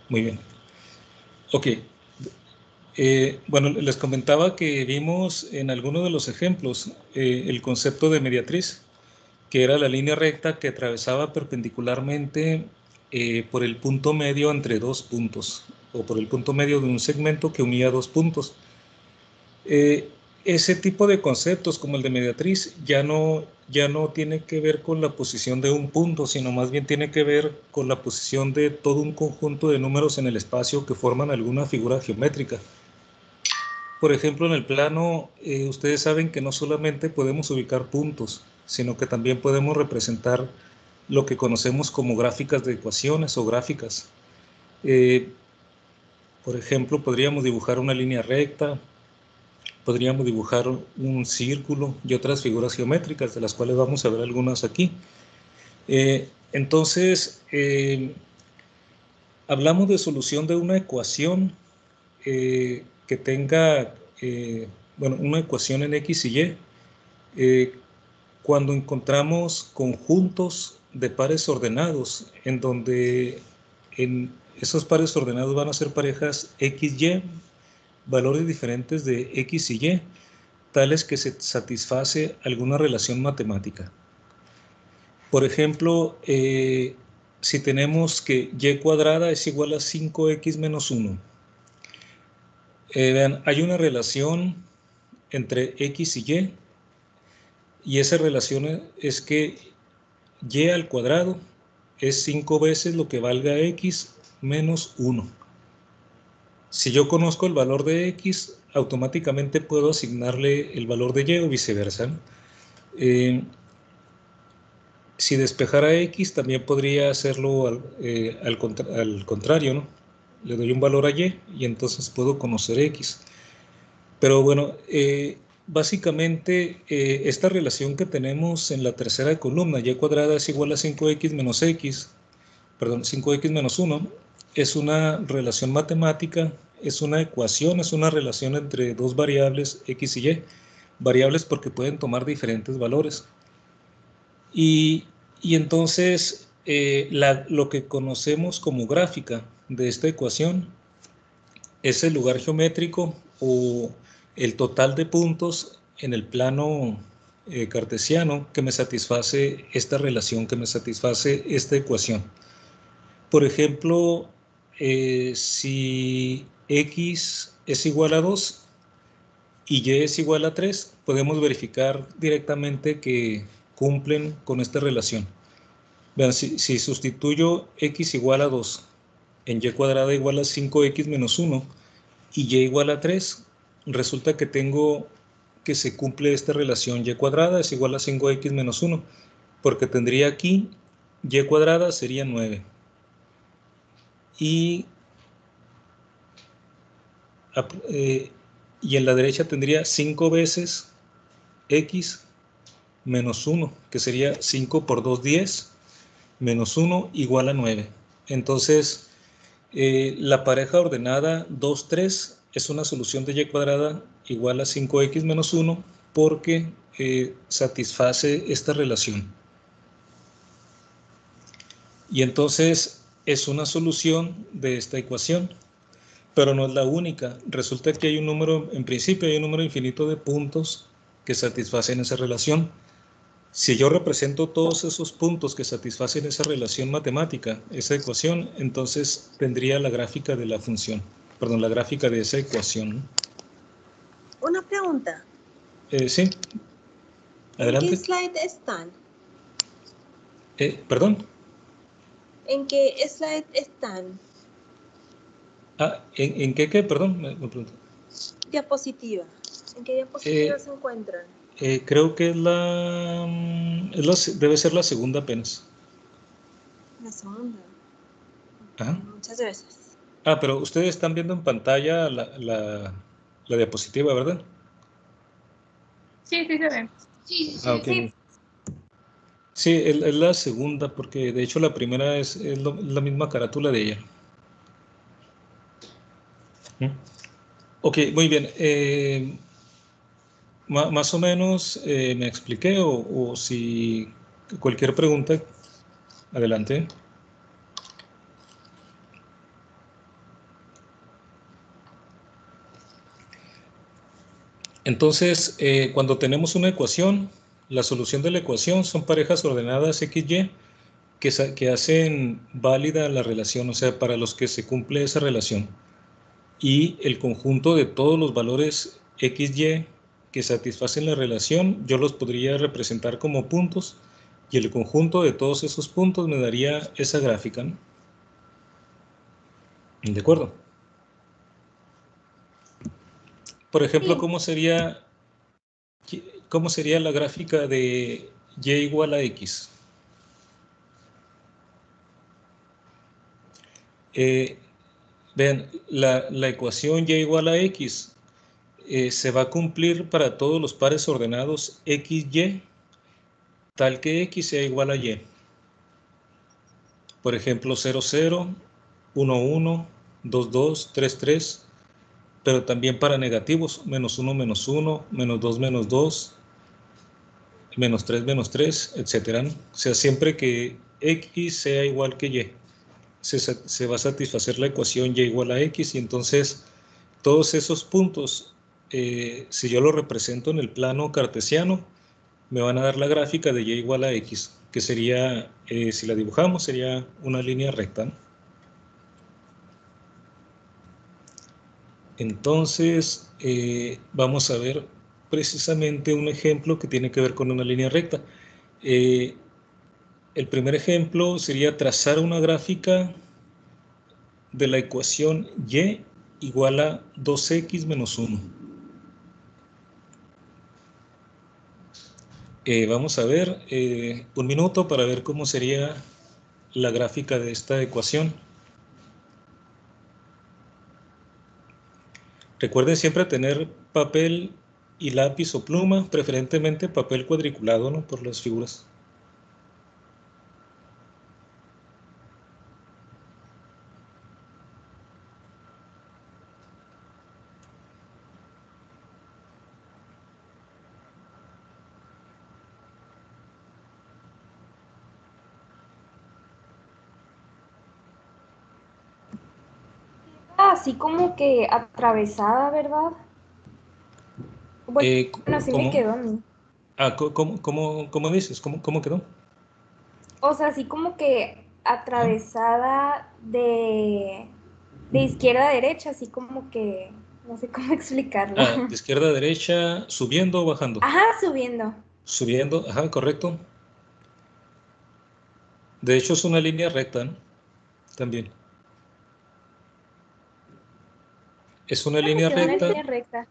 Muy bien. Ok. Bueno, les comentaba que vimos en algunos de los ejemplos el concepto de mediatriz, que era la línea recta que atravesaba perpendicularmente por el punto medio entre dos puntos, o por el punto medio de un segmento que unía dos puntos. Ese tipo de conceptos como el de mediatriz ya no tiene que ver con la posición de un punto, sino más bien tiene que ver con la posición de todo un conjunto de números en el espacio que forman alguna figura geométrica. Por ejemplo, en el plano, ustedes saben que no solamente podemos ubicar puntos, sino que también podemos representar lo que conocemos como gráficas de ecuaciones o gráficas. Eh, por ejemplo, podríamos dibujar una línea recta, podríamos dibujar un círculo y otras figuras geométricas, de las cuales vamos a ver algunas aquí. Entonces, hablamos de solución de una ecuación que tenga, bueno, una ecuación en X y Y, cuando encontramos conjuntos de pares ordenados, en donde en esos pares ordenados van a ser parejas XY, valores diferentes de X y Y, tales que se satisface alguna relación matemática. Por ejemplo, si tenemos que y cuadrada es igual a 5x menos 1. Vean, hay una relación entre x y esa relación es que y al cuadrado es 5 veces lo que valga x menos 1. Si yo conozco el valor de x, automáticamente puedo asignarle el valor de y o viceversa, ¿no? Si despejara x, también podría hacerlo al contrario, ¿no? Le doy un valor a y entonces puedo conocer x. Pero bueno, básicamente esta relación que tenemos en la tercera columna, y cuadrada es igual a 5x menos x, perdón, 5x menos 1, es una relación matemática, es una ecuación, es una relación entre dos variables x y y, variables porque pueden tomar diferentes valores. Y entonces lo que conocemos como gráfica de esta ecuación es el lugar geométrico o el total de puntos en el plano cartesiano que me satisface esta relación, que me satisface esta ecuación. Por ejemplo, si x es igual a 2 y y es igual a 3, podemos verificar directamente que cumplen con esta relación. Vean, si sustituyo x igual a 2 en y cuadrada igual a 5x menos 1 y y igual a 3, resulta que tengo que se cumple esta relación y cuadrada es igual a 5x menos 1, porque tendría aquí y cuadrada sería 9. Y, y en la derecha tendría 5 veces x menos 1, que sería 5 por 2, 10, menos 1 igual a 9. Entonces, la pareja ordenada 2, 3 es una solución de y cuadrada igual a 5x menos 1 porque satisface esta relación. Y entonces es una solución de esta ecuación, pero no es la única. Resulta que hay un número, en principio hay un número infinito de puntos que satisfacen esa relación. Si yo represento todos esos puntos que satisfacen esa relación matemática, esa ecuación, entonces tendría la gráfica de la función, perdón, la gráfica de esa ecuación. Una pregunta. Sí, adelante. ¿En qué slide están? Perdón. ¿En qué slide están? ¿En qué? Perdón, me pregunto. Diapositiva. ¿En qué diapositiva se encuentran? Creo que debe ser la segunda apenas. La segunda. Ajá. Muchas gracias. Pero ustedes están viendo en pantalla la diapositiva, ¿verdad? Sí, sí se ve. Ok. Sí. Sí, es la segunda, porque de hecho la primera es la misma carátula de ella. Ok, muy bien. Más o menos me expliqué o si cualquier pregunta, adelante. Entonces, cuando tenemos una ecuación, la solución de la ecuación son parejas ordenadas XY que hacen válida la relación, o sea, para los que se cumple esa relación. Y el conjunto de todos los valores XY que satisfacen la relación, yo los podría representar como puntos, y el conjunto de todos esos puntos me daría esa gráfica, ¿no? ¿De acuerdo? Por ejemplo, Sí. ¿cómo sería la gráfica de y igual a x? Vean, la ecuación y igual a x se va a cumplir para todos los pares ordenados XY, tal que x sea igual a y. Por ejemplo, 0, 0, 1, 1, 2, 2, 3, 3, pero también para negativos, menos 1, menos 1, menos 2, menos 2, menos 3, etcétera, ¿no? O sea, siempre que x sea igual que y, se va a satisfacer la ecuación y igual a x, y entonces todos esos puntos, si yo lo represento en el plano cartesiano, me van a dar la gráfica de y igual a x, que sería, si la dibujamos, sería una línea recta, ¿no? Entonces, vamos a ver precisamente un ejemplo que tiene que ver con una línea recta. El primer ejemplo sería trazar una gráfica de la ecuación y igual a 2x menos 1. Vamos a ver un minuto para ver cómo sería la gráfica de esta ecuación. Recuerden siempre tener papel y lápiz o pluma, preferentemente papel cuadriculado, ¿no? Por las figuras. Así como que atravesada, ¿verdad? Bueno, así me ¿Cómo? quedó a mí. ¿Cómo dices? ¿Cómo quedó? O sea, así como que Ajá. atravesada de izquierda a derecha, así como que no sé cómo explicarlo. De izquierda a derecha, subiendo o bajando. Ajá, subiendo. Subiendo, ajá, correcto. De hecho, es una línea recta, ¿no? También. Es una Ah, me línea quedó una recta. línea recta.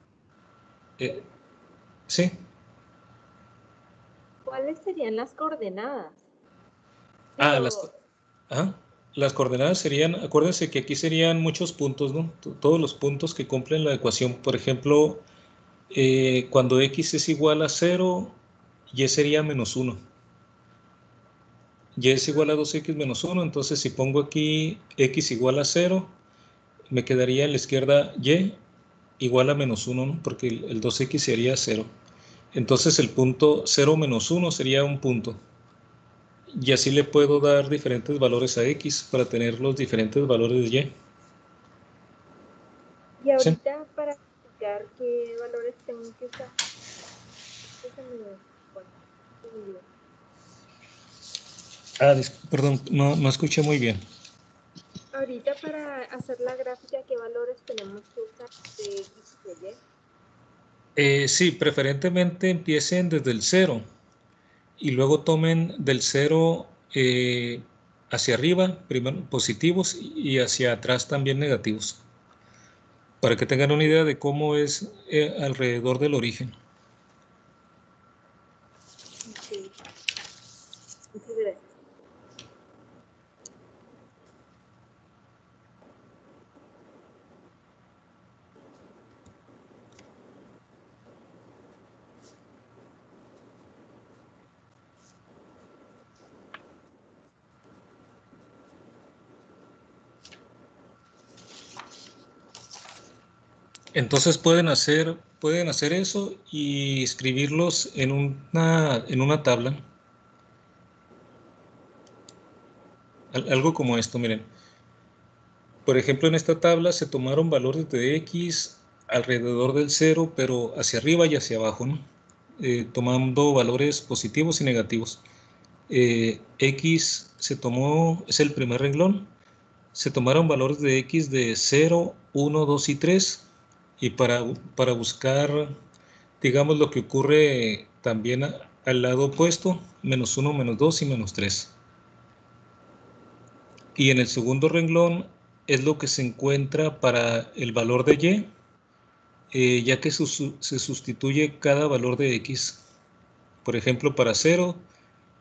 eh, sí. ¿Cuáles serían las coordenadas? Ah, las, Digo, ajá. Las coordenadas serían, acuérdense que aquí serían muchos puntos, ¿no? Todos los puntos que cumplen la ecuación. Por ejemplo, cuando x es igual a 0, y sería menos 1. Y es igual a 2x menos 1, entonces si pongo aquí x igual a 0, me quedaría en la izquierda y igual a menos 1, ¿no? Porque el 2x sería 0. Entonces el punto 0 menos 1 sería un punto. Y así le puedo dar diferentes valores a x para tener los diferentes valores de y. y ¿Sí? ahorita para explicar qué valores tengo que usar, esto se me fue, se me olvidó. Perdón, no escuché muy bien. Ahorita para hacer la gráfica, ¿qué valores tenemos que usar de X y Y? Sí, preferentemente empiecen desde el 0 y luego tomen del 0 hacia arriba, primero positivos, y hacia atrás también negativos, para que tengan una idea de cómo es alrededor del origen. Ok, muchas gracias. Entonces pueden hacer eso y escribirlos en una tabla. Algo como esto, miren. Por ejemplo, en esta tabla se tomaron valores de x alrededor del 0, pero hacia arriba y hacia abajo, ¿no? Tomando valores positivos y negativos. X se tomó, es el primer renglón, se tomaron valores de X de 0, 1, 2 y 3, y para buscar, digamos, lo que ocurre también al lado opuesto, menos 1, menos 2 y menos 3. Y en el segundo renglón es lo que se encuentra para el valor de Y, ya que se sustituye cada valor de X. Por ejemplo, para 0,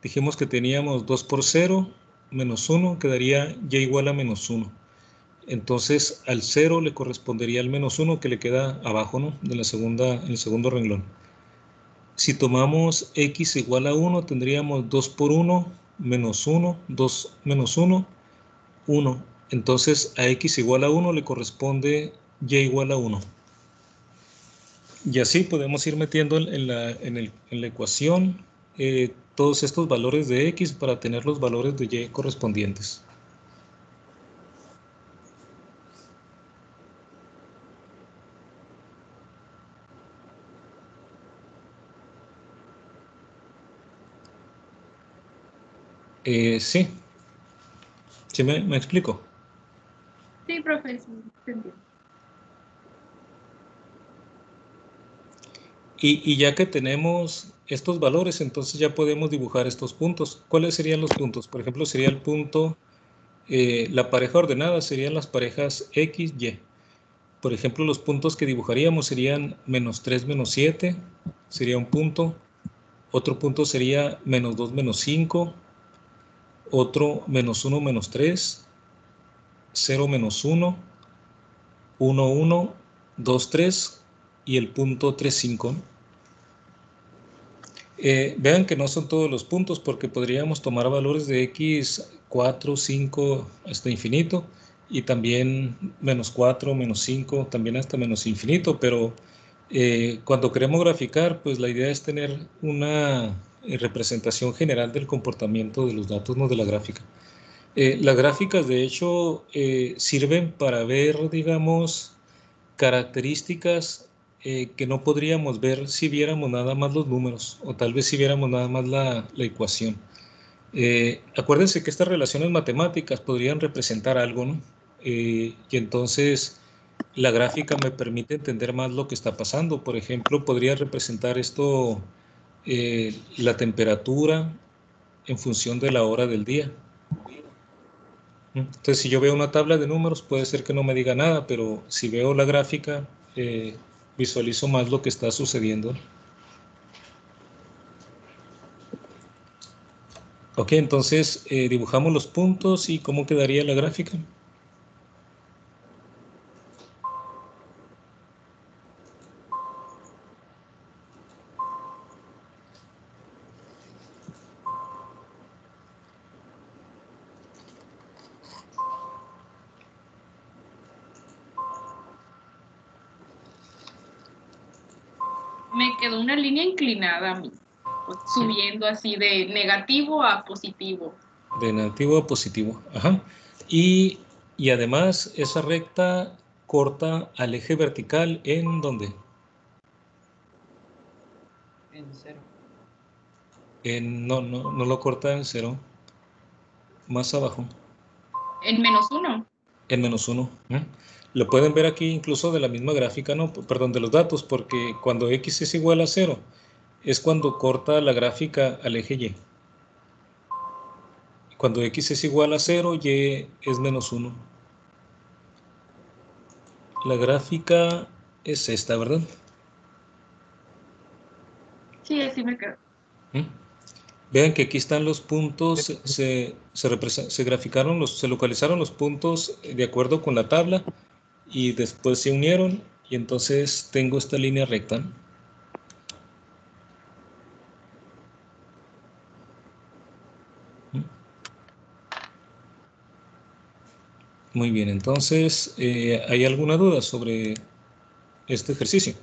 dijimos que teníamos 2 por 0, menos 1, quedaría Y igual a menos 1. Entonces, al 0 le correspondería el menos 1 que le queda abajo, ¿no? En el segundo renglón. Si tomamos X igual a 1, tendríamos 2 por 1, menos 1, 2 menos 1, 1. Entonces, a X igual a 1 le corresponde Y igual a 1. Y así podemos ir metiendo en la ecuación todos estos valores de X para tener los valores de Y correspondientes. Sí. ¿Sí me explico? Sí, profe, sí, entiendo. Y ya que tenemos estos valores, entonces ya podemos dibujar estos puntos. ¿Cuáles serían los puntos? Por ejemplo, sería el punto, la pareja ordenada serían las parejas X, Y. Por ejemplo, los puntos que dibujaríamos serían menos 3, menos 7, sería un punto. Otro punto sería menos 2, menos 5. Otro menos 1, menos 3. 0, menos 1. 1, 1. 2, 3. Y el punto 3, 5. Vean que no son todos los puntos porque podríamos tomar valores de X 4, 5 hasta infinito y también menos 4, menos 5, también hasta menos infinito, pero cuando queremos graficar, pues la idea es tener una representación general del comportamiento de los datos, no de la gráfica. Las gráficas, de hecho, sirven para ver, digamos, características que no podríamos ver si viéramos nada más los números o tal vez si viéramos nada más la ecuación. Acuérdense que estas relaciones matemáticas podrían representar algo, ¿no? Y entonces la gráfica me permite entender más lo que está pasando. Por ejemplo, podría representar esto, la temperatura en función de la hora del día. Entonces, si yo veo una tabla de números, puede ser que no me diga nada, pero si veo la gráfica, visualizo más lo que está sucediendo. Ok, entonces dibujamos los puntos y cómo quedaría la gráfica. Me quedó una línea inclinada a mí, subiendo así de negativo a positivo. De negativo a positivo, ajá. Y además esa recta corta al eje vertical ¿en dónde? En 0. No lo corta en 0. Más abajo. En menos 1. En menos 1. Lo pueden ver aquí incluso de la misma gráfica, no, perdón, de los datos, porque cuando X es igual a 0, es cuando corta la gráfica al eje Y. Cuando X es igual a 0, Y es menos 1. La gráfica es esta, ¿verdad? Sí, así me quedó. Vean que aquí están los puntos, se graficaron, se localizaron los puntos de acuerdo con la tabla y después se unieron y entonces tengo esta línea recta. Muy bien, entonces, ¿hay alguna duda sobre este ejercicio?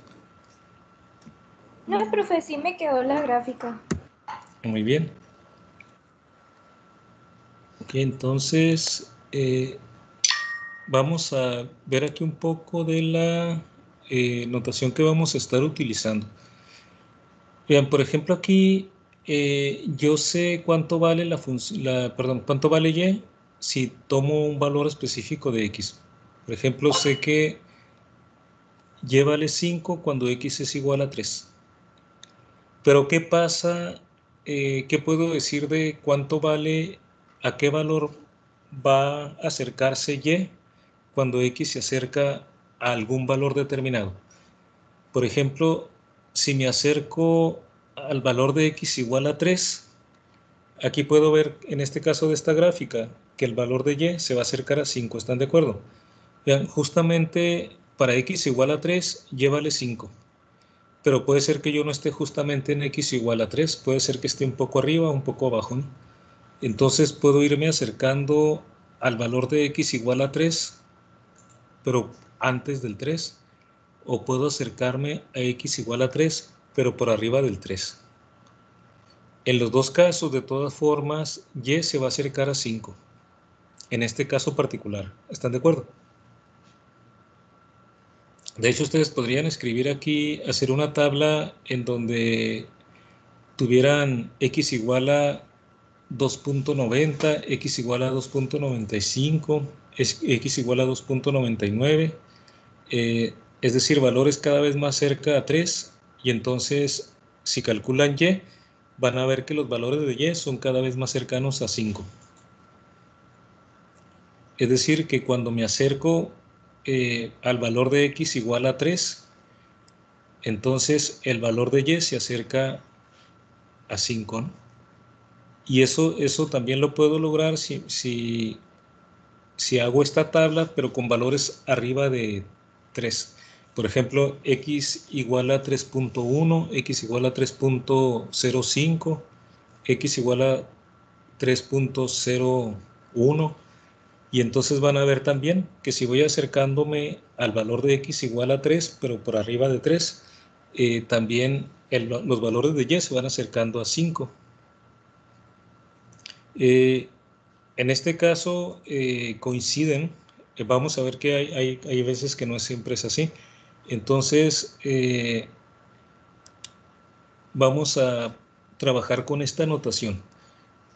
No, profe, sí me quedó la gráfica. Muy bien. Ok, entonces, vamos a ver aquí un poco de la notación que vamos a estar utilizando. Vean, por ejemplo, aquí yo sé cuánto vale cuánto vale y si tomo un valor específico de x. Por ejemplo, sé que y vale 5 cuando x es igual a 3. Pero ¿qué pasa? ¿Qué puedo decir de cuánto vale, a qué valor va a acercarse y cuando x se acerca a algún valor determinado? Por ejemplo, si me acerco al valor de x igual a 3, aquí puedo ver en este caso de esta gráfica que el valor de y se va a acercar a 5. ¿Están de acuerdo? Vean, justamente para x igual a 3, y vale 5. Pero puede ser que yo no esté justamente en x igual a 3, puede ser que esté un poco arriba o un poco abajo, ¿no? Entonces puedo irme acercando al valor de x igual a 3, pero antes del 3, o puedo acercarme a x igual a 3, pero por arriba del 3. En los dos casos, de todas formas, y se va a acercar a 5, en este caso particular. ¿Están de acuerdo? De hecho, ustedes podrían escribir aquí, hacer una tabla en donde tuvieran x igual a 2.90, x igual a 2.95, x igual a 2.99, es decir, valores cada vez más cerca a 3, y entonces si calculan y, van a ver que los valores de y son cada vez más cercanos a 5. Es decir, que cuando me acerco al valor de x igual a 3, entonces el valor de y se acerca a 5, ¿no? Y eso también lo puedo lograr si hago esta tabla, pero con valores arriba de 3. Por ejemplo, x igual a 3.1, x igual a 3.05, x igual a 3.01. Y entonces van a ver también que si voy acercándome al valor de x igual a 3, pero por arriba de 3, también los valores de y se van acercando a 5. En este caso coinciden. Vamos a ver que hay veces que no siempre es así. Entonces vamos a trabajar con esta notación.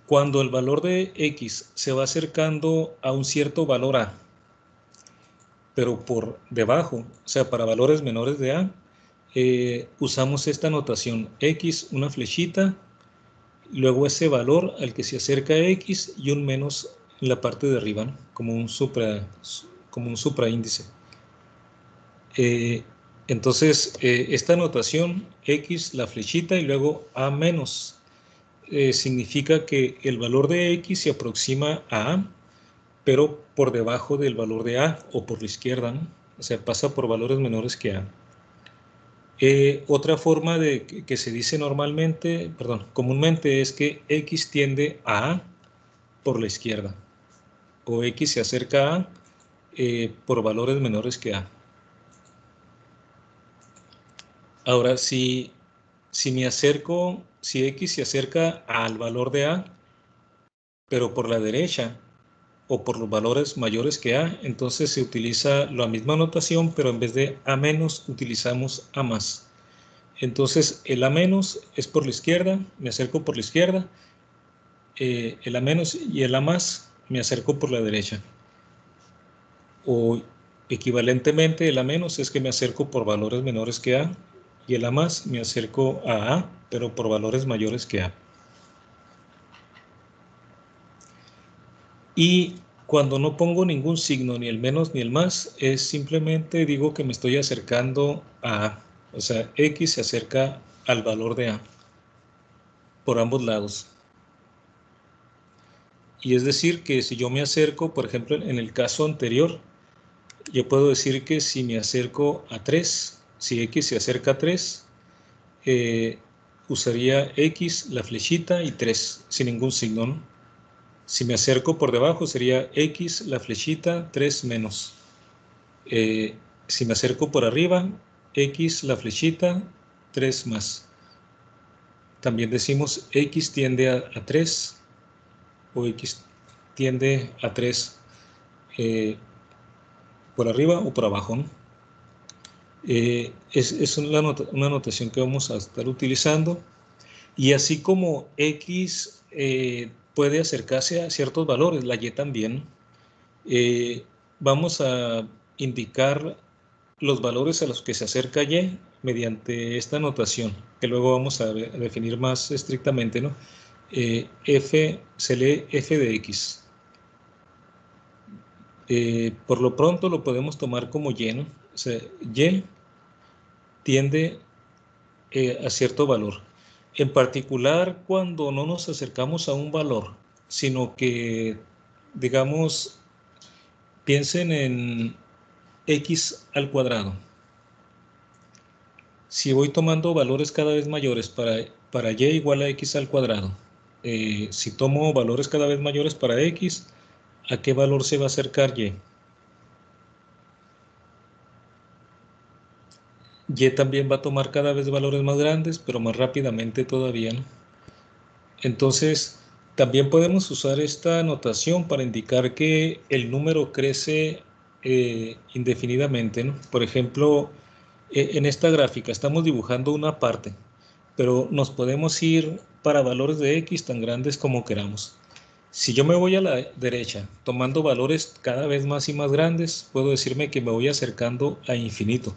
Cuando el valor de x se va acercando a un cierto valor a, pero por debajo, o sea, para valores menores de a, usamos esta notación: x, una flechita, luego ese valor al que se acerca a x y un menos en la parte de arriba, ¿no? como un supraíndice. Entonces, esta notación, x, la flechita y luego a menos, significa que el valor de x se aproxima a, pero por debajo del valor de a o por la izquierda, ¿no? O sea, pasa por valores menores que a. Otra forma de que se dice comúnmente es que x tiende a por la izquierda, o x se acerca a por valores menores que a. Ahora, si x se acerca al valor de a, pero por la derecha, o por los valores mayores que a, entonces se utiliza la misma notación, pero en vez de a menos, utilizamos a más. Entonces, el a menos es por la izquierda, me acerco por la izquierda, el a menos y el a más me acerco por la derecha. O equivalentemente, el a menos es que me acerco por valores menores que a, y el a más me acerco a a, pero por valores mayores que a. Y cuando no pongo ningún signo, ni el menos ni el más, es simplemente digo que me estoy acercando a a. O sea, x se acerca al valor de a por ambos lados. Y es decir, que si yo me acerco, por ejemplo, en el caso anterior, yo puedo decir que si me acerco a 3, si x se acerca a 3, usaría x, la flechita, y 3, sin ningún signo, ¿no? Si me acerco por debajo, sería x, la flechita, 3 menos. Si me acerco por arriba, x, la flechita, 3 más. También decimos x tiende a 3, o x tiende a 3 por arriba o por abajo, ¿no? Es una notación que vamos a estar utilizando. Y así como X puede acercarse a ciertos valores, la Y también, vamos a indicar los valores a los que se acerca Y mediante esta notación, que luego vamos a definir más estrictamente, ¿no? Se lee f de X. Por lo pronto lo podemos tomar como Y, ¿no? O sea, Y tiende a cierto valor. En particular, cuando no nos acercamos a un valor, sino que, digamos, piensen en X al cuadrado. Si voy tomando valores cada vez mayores para Y igual a X al cuadrado, si tomo valores cada vez mayores para X, ¿a qué valor se va a acercar Y? Y también va a tomar cada vez valores más grandes, pero más rápidamente todavía, ¿no? Entonces, también podemos usar esta notación para indicar que el número crece indefinidamente, ¿no? Por ejemplo, en esta gráfica estamos dibujando una parte, pero nos podemos ir para valores de X tan grandes como queramos. Si yo me voy a la derecha, tomando valores cada vez más y más grandes, puedo decirme que me voy acercando a infinito.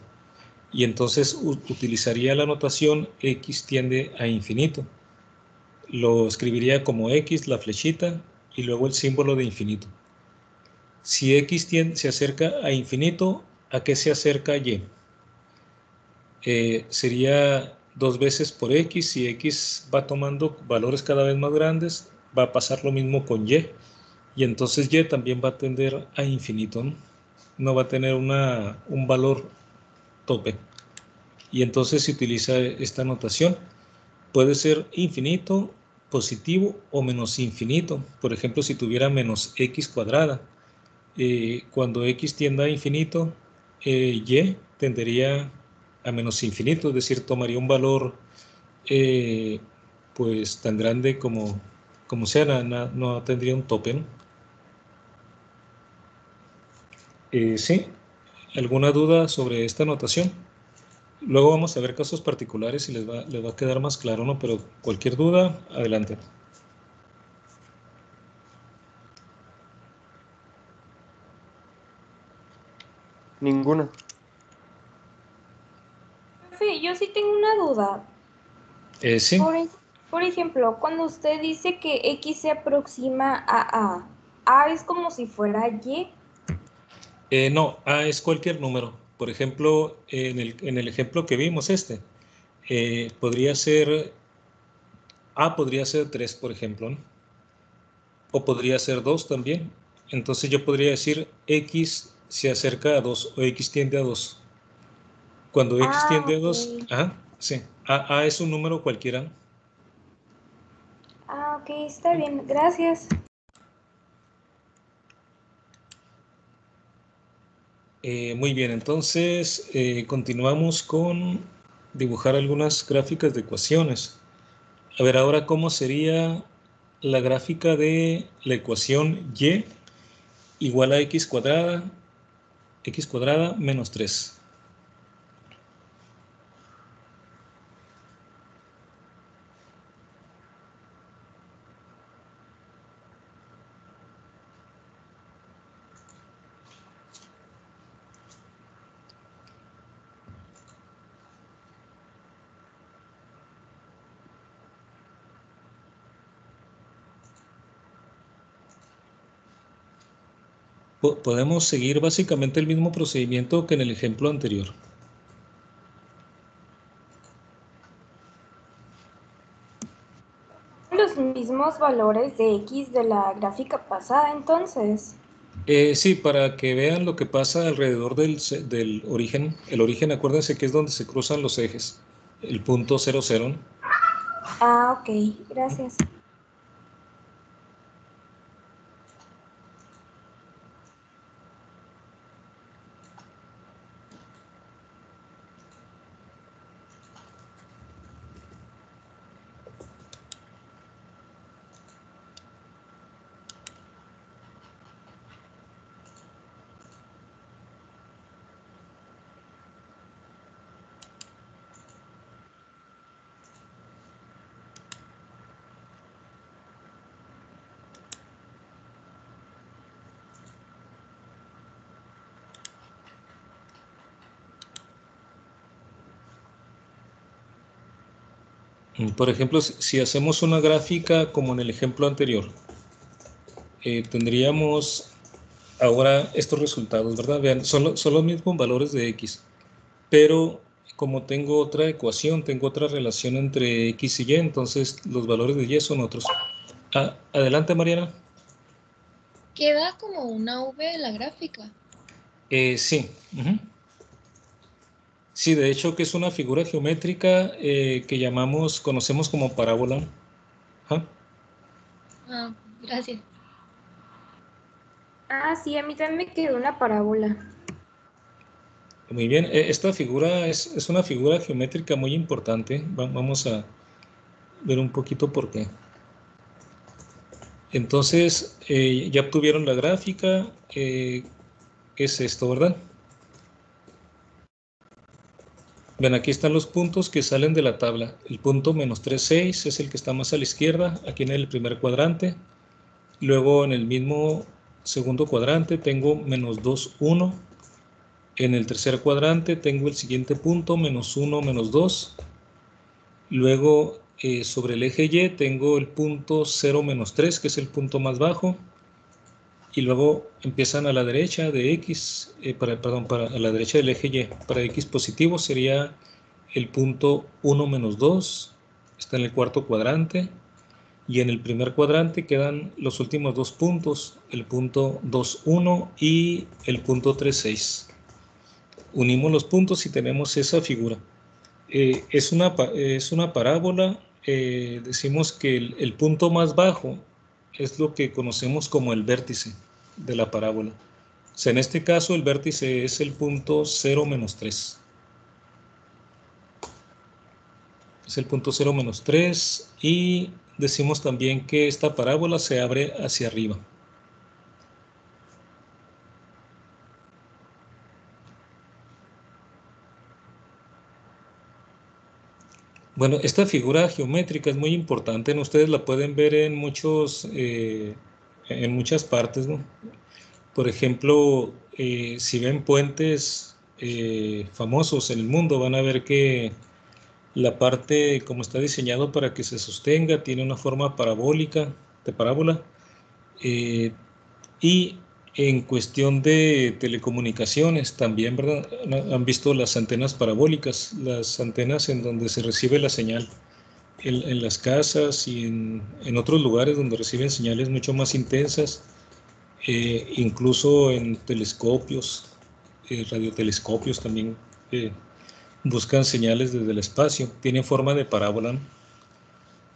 Y entonces utilizaría la notación X tiende a infinito. Lo escribiría como X, la flechita, y luego el símbolo de infinito. Si X se acerca a infinito, ¿a qué se acerca Y? Sería 2 veces por X. Si X va tomando valores cada vez más grandes, va a pasar lo mismo con Y. Y entonces Y también va a tender a infinito, ¿no? No va a tener un valor tope. Y entonces se utiliza esta notación. Puede ser infinito, positivo o menos infinito. Por ejemplo, si tuviera menos X cuadrada, cuando X tienda a infinito, Y tendería a menos infinito, es decir, tomaría un valor pues tan grande como sea, no tendría un tope, ¿no? Sí, ¿alguna duda sobre esta notación? Luego vamos a ver casos particulares y les va a quedar más claro, ¿no? Pero cualquier duda, adelante. Ninguna. Sí, yo sí tengo una duda. Sí. Por ejemplo, cuando usted dice que X se aproxima A es como si fuera Y. No, A es cualquier número. Por ejemplo, en el ejemplo que vimos, podría ser, A podría ser 3, por ejemplo, ¿no? O podría ser 2 también. Entonces yo podría decir X se acerca a 2 o X tiende a 2. Cuando X tiende a 2, Ok. sí, A es un número cualquiera. Ok, está bien, gracias. Muy bien, entonces continuamos con dibujar algunas gráficas de ecuaciones. A ver, ahora, ¿cómo sería la gráfica de la ecuación Y igual a X cuadrada menos 3? Podemos seguir básicamente el mismo procedimiento que en el ejemplo anterior. Los mismos valores de X de la gráfica pasada, entonces. Sí, para que vean lo que pasa alrededor del origen. El origen, acuérdense que es donde se cruzan los ejes, el punto 0, 0. Ok, gracias. Por ejemplo, si hacemos una gráfica como en el ejemplo anterior, tendríamos ahora estos resultados, ¿verdad? Vean, son los mismos valores de X, pero como tengo otra ecuación, tengo otra relación entre X y Y, entonces los valores de Y son otros. Adelante, Mariana. Queda como una V en la gráfica. Sí. Sí, de hecho que es una figura geométrica que conocemos como parábola. Ajá. Ah, gracias. Ah, sí, a mí también me quedó una parábola. Muy bien, esta figura es una figura geométrica muy importante. Vamos a ver un poquito por qué. Entonces, ya obtuvieron la gráfica. Es esto, ¿verdad? Ven, aquí están los puntos que salen de la tabla. El punto menos 3, 6 es el que está más a la izquierda, aquí en el primer cuadrante. Luego en el mismo segundo cuadrante tengo menos 2, 1. En el tercer cuadrante tengo el siguiente punto, menos 1, menos 2. Luego sobre el eje Y tengo el punto 0, menos 3, que es el punto más bajo. Y luego empiezan a la derecha de X, a la derecha del eje Y. Para X positivo sería el punto 1 menos 2, está en el cuarto cuadrante. Y en el primer cuadrante quedan los últimos dos puntos, el punto 2, 1 y el punto 3, 6. Unimos los puntos y tenemos esa figura. Es una parábola. Decimos que el punto más bajo es lo que conocemos como el vértice de la parábola. O sea, en este caso el vértice es el punto 0 menos 3. Es el punto 0 menos 3 y decimos también que esta parábola se abre hacia arriba. Bueno, esta figura geométrica es muy importante. Ustedes la pueden ver en muchas partes, ¿no? Por ejemplo, si ven puentes famosos en el mundo, van a ver que la parte, como está diseñado para que se sostenga, tiene una forma parabólica, de parábola. Y en cuestión de telecomunicaciones también, ¿verdad? Han visto las antenas parabólicas, las antenas en donde se recibe la señal. En las casas y en otros lugares donde reciben señales mucho más intensas, incluso en telescopios, radiotelescopios también buscan señales desde el espacio, tienen forma de parábola,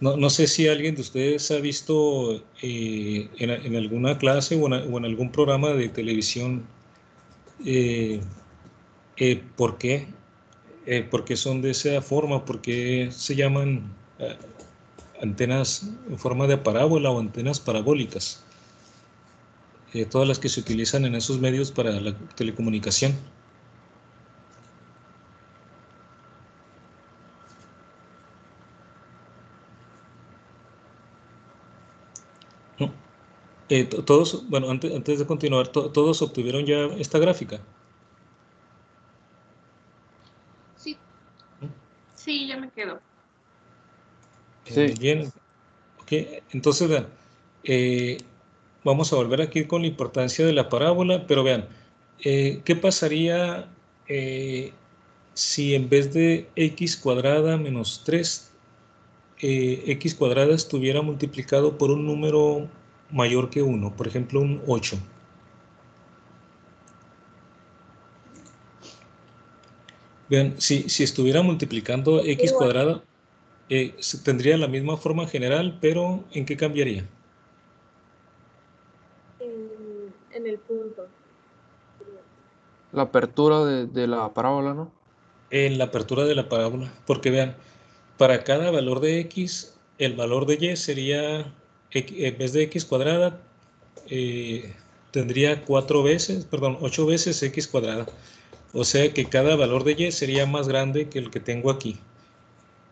¿no? No sé si alguien de ustedes ha visto en alguna clase o en algún programa de televisión por qué. ¿Por qué son de esa forma? ¿Por qué se llaman antenas en forma de parábola o antenas parabólicas? Todas las que se utilizan en esos medios para la telecomunicación. ¿No? Todos, bueno, antes de continuar, todos obtuvieron ya esta gráfica. Sí. Sí, ya me quedo. Sí. Muy bien. Okay. Entonces, vean, vamos a volver aquí con la importancia de la parábola, pero vean, ¿qué pasaría si en vez de x cuadrada menos 3, x cuadrada estuviera multiplicado por un número mayor que 1, por ejemplo, un 8? Vean, si estuviera multiplicando x Igual. cuadrada, tendría la misma forma general, pero ¿en qué cambiaría? En el punto. La apertura de la parábola, ¿no? En la apertura de la parábola, porque vean, para cada valor de x, el valor de y sería, en vez de x cuadrada, tendría 8 veces x cuadrada. O sea que cada valor de y sería más grande que el que tengo aquí.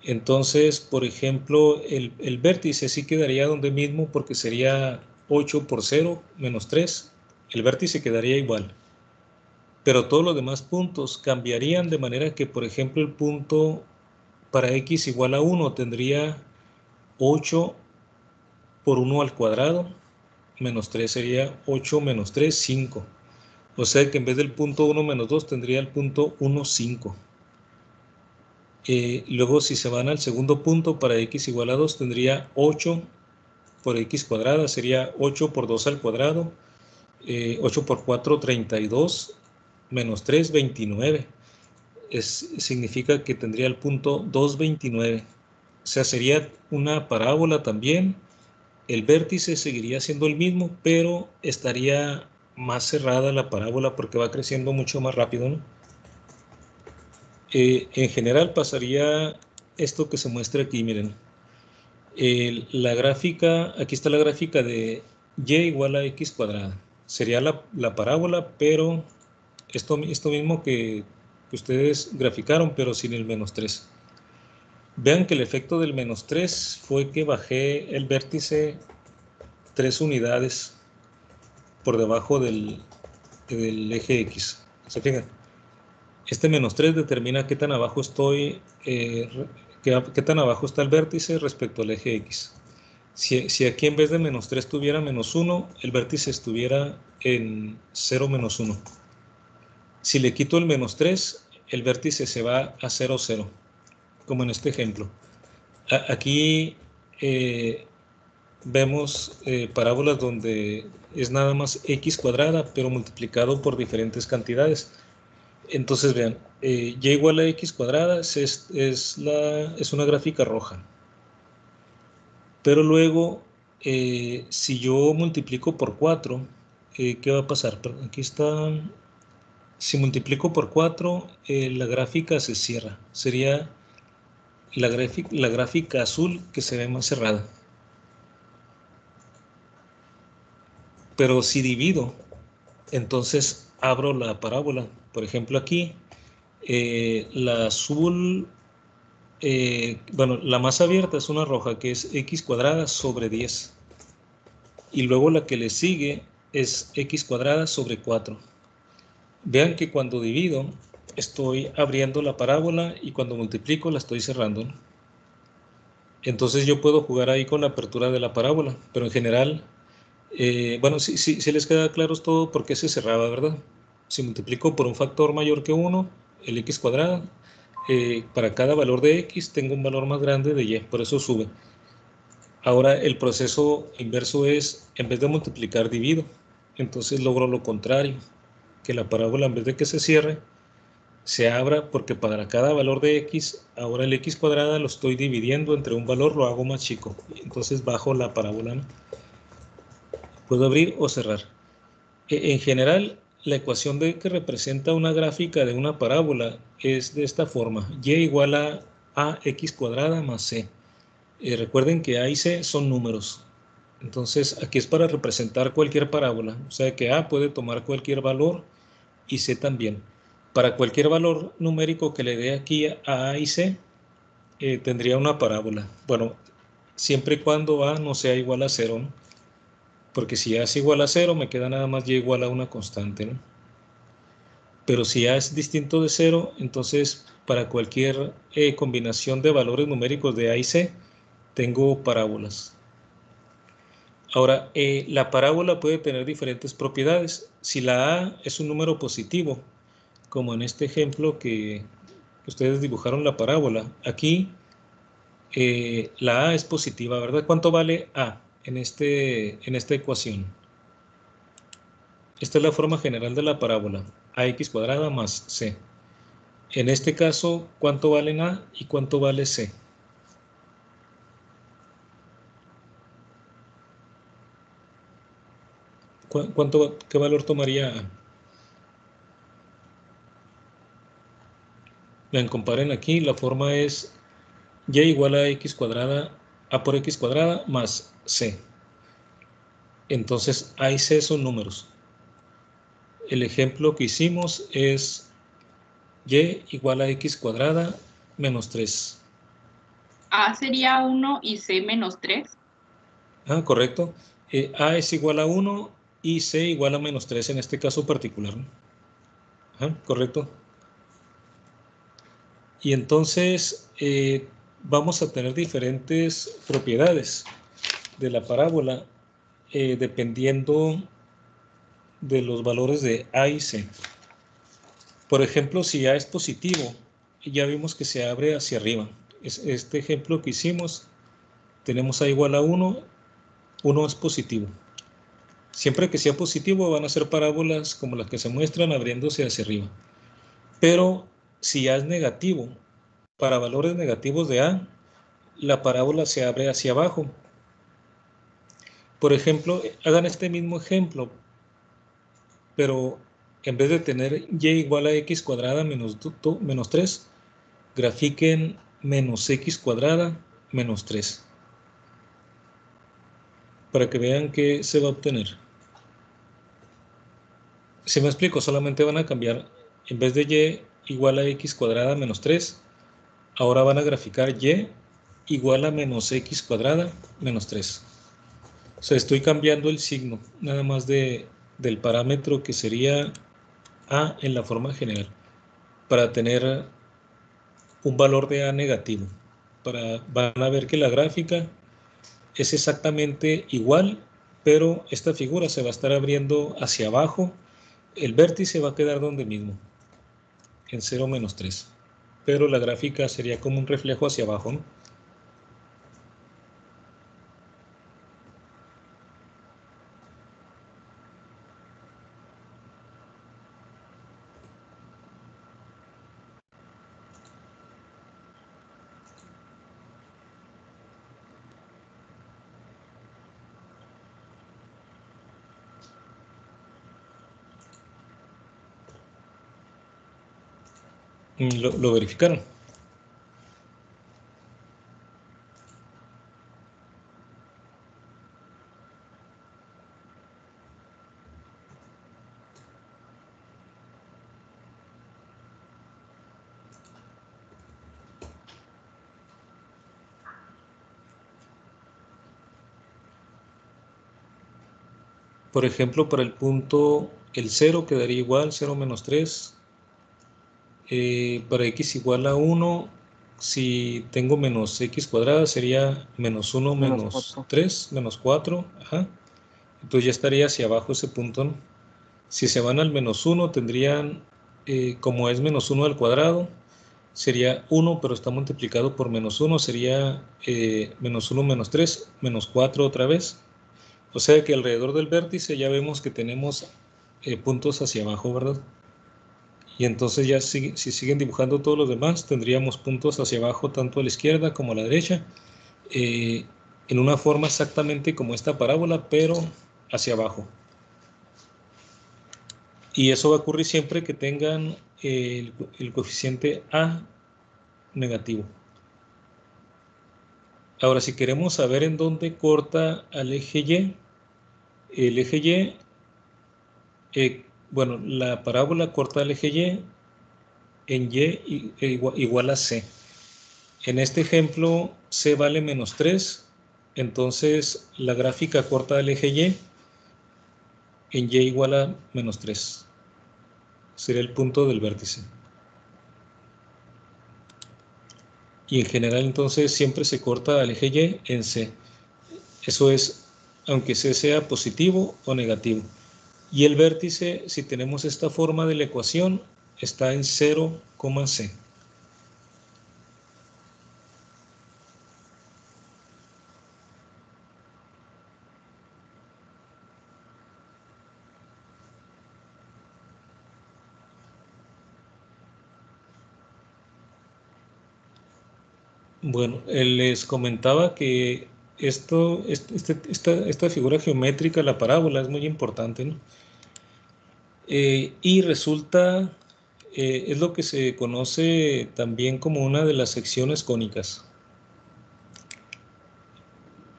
Entonces, por ejemplo, el vértice sí quedaría donde mismo porque sería 8 por 0 menos 3. El vértice quedaría igual. Pero todos los demás puntos cambiarían de manera que, por ejemplo, el punto para x igual a 1 tendría 8 por 1 al cuadrado, menos 3 sería 8 menos 3, 5. O sea que en vez del punto 1 menos 2 tendría el punto 1, 5. Luego si se van al segundo punto, para x igual a 2 tendría 8 por x cuadrada, sería 8 por 2 al cuadrado, 8 por 4, 32, menos 3, 29. Significa que tendría el punto 229. O sea, sería una parábola también. El vértice seguiría siendo el mismo, pero estaría más cerrada la parábola porque va creciendo mucho más rápido, ¿no? En general pasaría esto que se muestra aquí, miren. La gráfica, aquí está la gráfica de y igual a x cuadrada. Sería la parábola, pero esto mismo que ustedes graficaron, pero sin el menos 3. Vean que el efecto del menos 3 fue que bajé el vértice 3 unidades por debajo del eje X. ¿Se fijan? Este menos 3 determina qué tan abajo estoy, qué tan abajo está el vértice respecto al eje X. Si aquí en vez de menos 3 tuviera menos 1, el vértice estuviera en 0 menos 1. Si le quito el menos 3, el vértice se va a 0, 0, como en este ejemplo. Aquí vemos parábolas donde es nada más x cuadrada, pero multiplicado por diferentes cantidades. Entonces vean, y igual a x cuadrada es una gráfica roja. Pero luego, si yo multiplico por 4, ¿qué va a pasar? Perdón, aquí está. Si multiplico por 4, la gráfica se cierra. Sería la gráfica azul que se ve más cerrada. Pero si divido, entonces abro la parábola. Por ejemplo, aquí, la azul, bueno, la más abierta es una roja que es x cuadrada sobre 10. Y luego la que le sigue es x cuadrada sobre 4. Vean que cuando divido, estoy abriendo la parábola y cuando multiplico la estoy cerrando, ¿no? Entonces yo puedo jugar ahí con la apertura de la parábola, pero en general, bueno, sí les queda claro todo por qué se cerraba, ¿verdad? Si multiplico por un factor mayor que 1, el x cuadrado, para cada valor de x tengo un valor más grande de y, por eso sube. Ahora el proceso inverso es, en vez de multiplicar, divido. Entonces logro lo contrario, que la parábola en vez de que se cierre, se abra, porque para cada valor de x, ahora el x cuadrada lo estoy dividiendo entre un valor, lo hago más chico. Entonces bajo la parábola, ¿no? Puedo abrir o cerrar. En general, la ecuación que representa una gráfica de una parábola es de esta forma: y igual a ax cuadrada más c. Recuerden que a y c son números. Entonces aquí es para representar cualquier parábola. O sea que a puede tomar cualquier valor y c también. Para cualquier valor numérico que le dé aquí a y c, tendría una parábola. Bueno, siempre y cuando a no sea igual a 0, ¿no? Porque si a es igual a 0, me queda nada más y igual a una constante, ¿no? Pero si a es distinto de 0, entonces para cualquier combinación de valores numéricos de a y c, tengo parábolas. Ahora, la parábola puede tener diferentes propiedades. Si la a es un número positivo, como en este ejemplo que ustedes dibujaron la parábola, aquí la a es positiva, ¿verdad? ¿Cuánto vale a en esta ecuación? Esta es la forma general de la parábola, ax cuadrada más c. En este caso, ¿cuánto vale a y cuánto vale c? ¿Qué valor tomaría a? Vean, comparen aquí, la forma es y igual a x cuadrada, a por x cuadrada más c. Entonces, a y c son números. El ejemplo que hicimos es y igual a x cuadrada menos 3. A sería 1 y C menos 3. Ah, correcto. A es igual a 1 y c igual a menos 3 en este caso particular, ¿no? Ajá, correcto. Y entonces vamos a tener diferentes propiedades de la parábola dependiendo de los valores de A y C. Por ejemplo, si A es positivo, ya vimos que se abre hacia arriba. Este ejemplo que hicimos, tenemos A igual a 1, 1 es positivo. Siempre que sea positivo van a ser parábolas como las que se muestran abriéndose hacia arriba. Pero si A es negativo, para valores negativos de A, la parábola se abre hacia abajo. Por ejemplo, hagan este mismo ejemplo, pero en vez de tener y igual a x cuadrada menos 3, grafiquen menos x cuadrada menos 3. Para que vean qué se va a obtener. Si me explico, solamente van a cambiar, en vez de y igual a x cuadrada menos 3, ahora van a graficar y igual a menos x cuadrada menos 3. O sea, estoy cambiando el signo, nada más del parámetro que sería A en la forma general, para tener un valor de A negativo. Van a ver que la gráfica es exactamente igual, pero esta figura se va a estar abriendo hacia abajo. El vértice va a quedar donde mismo, en 0, menos 3. Pero la gráfica sería como un reflejo hacia abajo, ¿no? ¿Lo verificaron? Por ejemplo, para el punto, el 0 quedaría igual, 0 menos 3. Para x igual a 1, si tengo menos x cuadrada, sería menos 1 menos 3, menos 4. Ajá. Entonces ya estaría hacia abajo ese punto, ¿no? Si se van al menos 1, tendrían, como es menos 1 al cuadrado, sería 1, pero está multiplicado por menos 1, sería menos 1 menos 3, menos 4 otra vez. O sea que alrededor del vértice ya vemos que tenemos puntos hacia abajo, ¿verdad? Y entonces ya si siguen dibujando todos los demás, tendríamos puntos hacia abajo tanto a la izquierda como a la derecha, en una forma exactamente como esta parábola, pero hacia abajo. Y eso va a ocurrir siempre que tengan el coeficiente A negativo. Ahora, si queremos saber en dónde corta al eje Y, el eje Y, bueno, la parábola corta al eje Y en Y igual a C. En este ejemplo, C vale menos 3, entonces la gráfica corta al eje Y en Y igual a menos 3. Sería el punto del vértice. Y en general, entonces, siempre se corta al eje Y en C. Eso es, aunque C sea positivo o negativo. Y el vértice, si tenemos esta forma de la ecuación, está en 0,C. Bueno, les comentaba que esta figura geométrica, la parábola, es muy importante, ¿no? Y resulta, es lo que se conoce también como una de las secciones cónicas.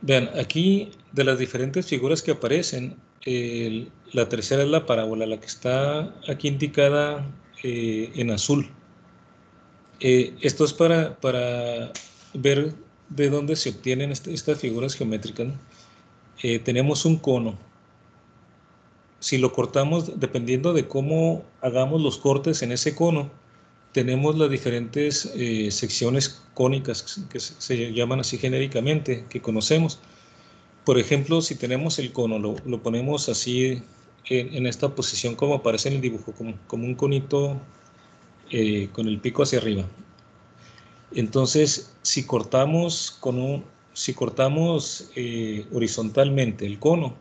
Vean, aquí de las diferentes figuras que aparecen, la tercera es la parábola, la que está aquí indicada en azul. Esto es para ver de dónde se obtienen estas figuras geométricas, ¿no? Tenemos un cono. Si lo cortamos, dependiendo de cómo hagamos los cortes en ese cono, tenemos las diferentes secciones cónicas que se llaman así genéricamente, que conocemos. Por ejemplo, si tenemos el cono, lo ponemos así en esta posición como aparece en el dibujo, como un conito con el pico hacia arriba. Entonces, si cortamos horizontalmente el cono,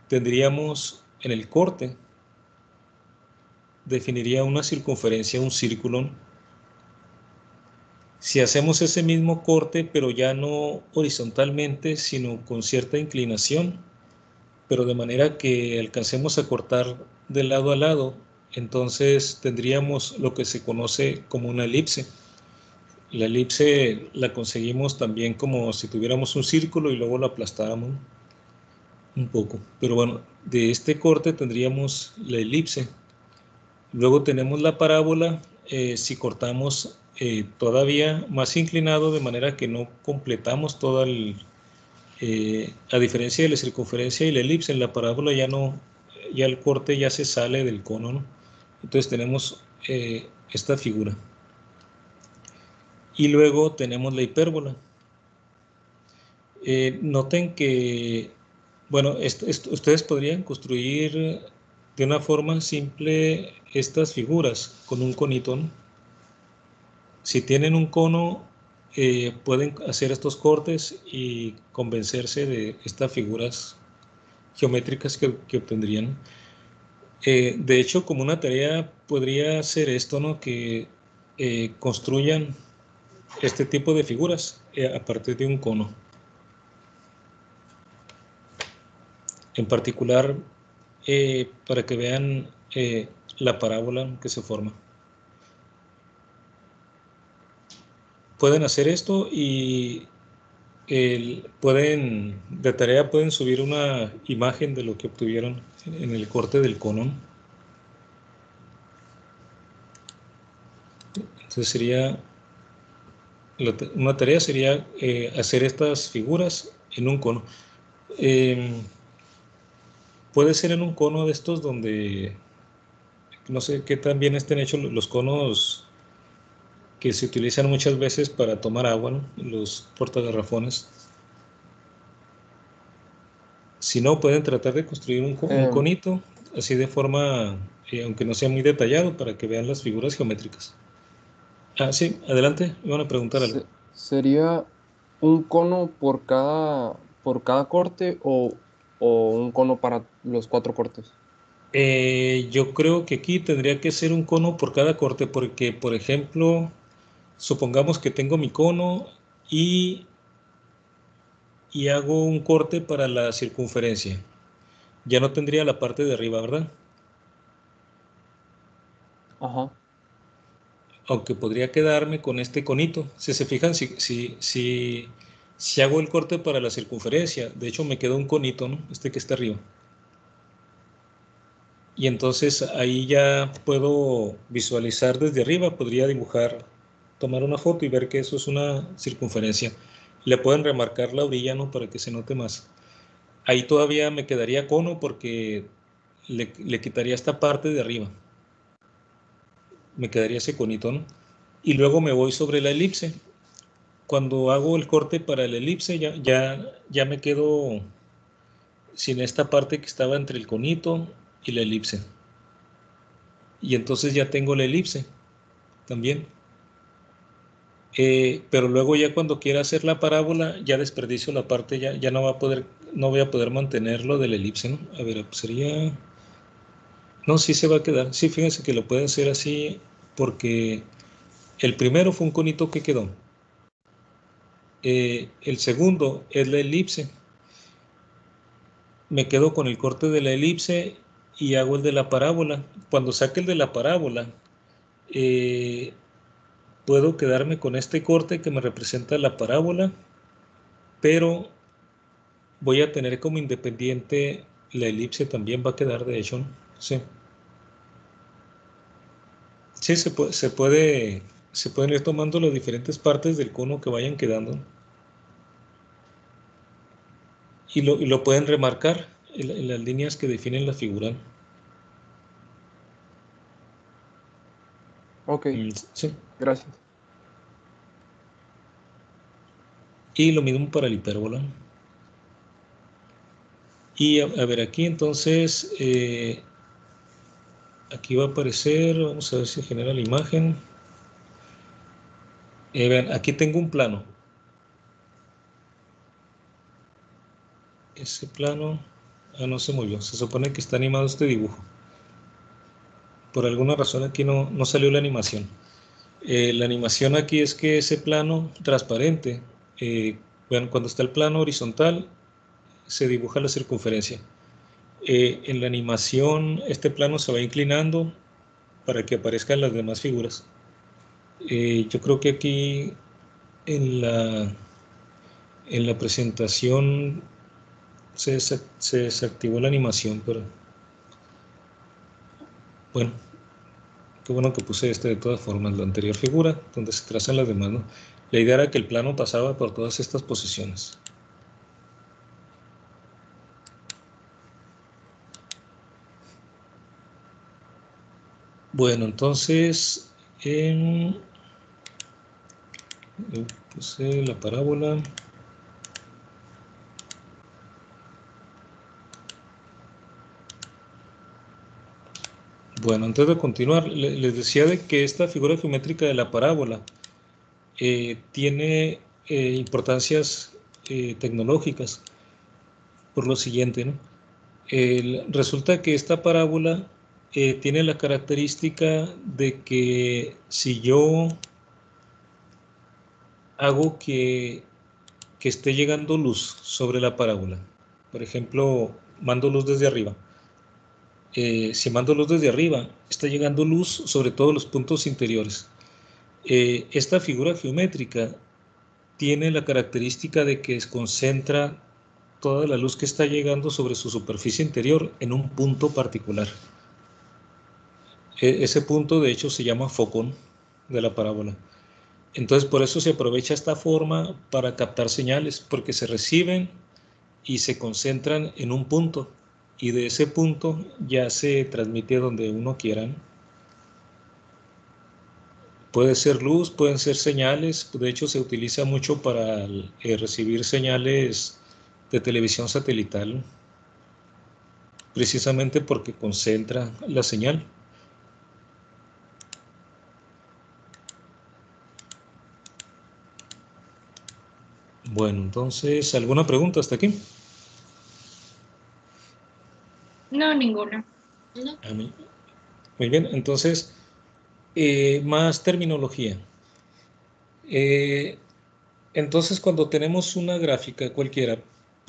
tendríamos en el corte, definiría una circunferencia, un círculo. Si hacemos ese mismo corte, pero ya no horizontalmente, sino con cierta inclinación, pero de manera que alcancemos a cortar de lado a lado, entonces tendríamos lo que se conoce como una elipse. La elipse la conseguimos también como si tuviéramos un círculo y luego lo aplastáramos un poco. Pero bueno, de este corte tendríamos la elipse. Luego tenemos la parábola, si cortamos todavía más inclinado, de manera que no completamos toda a diferencia de la circunferencia y la elipse, en la parábola ya el corte ya se sale del cono, ¿no? Entonces tenemos esta figura. Y luego tenemos la hipérbola. Noten que, bueno, ustedes podrían construir de una forma simple estas figuras con un conito, ¿no? Si tienen un cono, pueden hacer estos cortes y convencerse de estas figuras geométricas que obtendrían. De hecho, como una tarea podría ser esto, ¿no? Que construyan este tipo de figuras a partir de un cono. En particular, para que vean la parábola que se forma. Pueden hacer esto y de tarea pueden subir una imagen de lo que obtuvieron en el corte del cono. Entonces sería, una tarea sería hacer estas figuras en un cono. Puede ser en un cono de estos donde, no sé qué tan bien estén hechos los conos que se utilizan muchas veces para tomar agua, ¿no? Los portagarrafones. Si no, pueden tratar de construir un conito, así de forma, aunque no sea muy detallado, para que vean las figuras geométricas. Ah, sí, adelante, me van a preguntar algo. ¿Sería un cono por cada corte o un cono para los 4 cortes? Yo creo que aquí tendría que ser un cono por cada corte, porque, por ejemplo, supongamos que tengo mi cono y hago un corte para la circunferencia. Ya no tendría la parte de arriba, ¿verdad? Ajá. Aunque podría quedarme con este conito. Si se fijan, si hago el corte para la circunferencia, de hecho me queda un conito, ¿no? Este que está arriba. Y entonces ahí ya puedo visualizar desde arriba, podría dibujar, tomar una foto y ver que eso es una circunferencia. Le pueden remarcar la orilla, ¿no? Para que se note más. Ahí todavía me quedaría cono porque le quitaría esta parte de arriba. Me quedaría ese conito, ¿no? Y luego me voy sobre la elipse. Cuando hago el corte para la elipse, ya me quedo sin esta parte que estaba entre el conito y la elipse. Y entonces ya tengo la elipse también. Pero luego ya cuando quiera hacer la parábola, ya desperdicio la parte, ya no voy a poder mantenerlo de la elipse, ¿no? A ver, pues sería... No, sí se va a quedar. Sí, fíjense que lo pueden hacer así porque el primero fue un conito que quedó. El segundo es la elipse. Me quedo con el corte de la elipse y hago el de la parábola. Cuando saque el de la parábola, puedo quedarme con este corte que me representa la parábola, pero voy a tener como independiente la elipse, también va a quedar, de hecho, ¿no? Sí. Sí, se pueden ir tomando las diferentes partes del cono que vayan quedando y lo pueden remarcar en las líneas que definen la figura. Ok, Sí. gracias. Y lo mismo para el hipérbola. Y a ver, aquí entonces, aquí va a aparecer, vamos a ver si genera la imagen. Vean, aquí tengo un plano. Ese plano, no se movió. Se supone que está animado este dibujo. Por alguna razón aquí no salió la animación. La animación aquí es que ese plano transparente, vean, cuando está el plano horizontal, se dibuja la circunferencia. En la animación, este plano se va inclinando para que aparezcan las demás figuras. Yo creo que aquí en la presentación se desactivó la animación, pero bueno, qué bueno que puse este de todas formas, la anterior figura, donde se trazan las demás, ¿no? La idea era que el plano pasaba por todas estas posiciones. Bueno, entonces, puse la parábola. Bueno, antes de continuar, les decía de que esta figura geométrica de la parábola tiene importancias tecnológicas por lo siguiente, ¿no? Resulta que esta parábola tiene la característica de que si yo hago que esté llegando luz sobre la parábola, por ejemplo, mando luz desde arriba. Si mando luz desde arriba, está llegando luz sobre todos los puntos interiores. Esta figura geométrica tiene la característica de que concentra toda la luz que está llegando sobre su superficie interior en un punto particular. Ese punto, de hecho, se llama focón de la parábola. Entonces, por eso se aprovecha esta forma para captar señales, porque se reciben y se concentran en un punto, y de ese punto ya se transmite a donde uno quiera. Puede ser luz, pueden ser señales, de hecho se utiliza mucho para recibir señales de televisión satelital, precisamente porque concentra la señal. Bueno, entonces, ¿alguna pregunta hasta aquí? No, ninguna. No. Muy bien, entonces, más terminología. Entonces, cuando tenemos una gráfica cualquiera,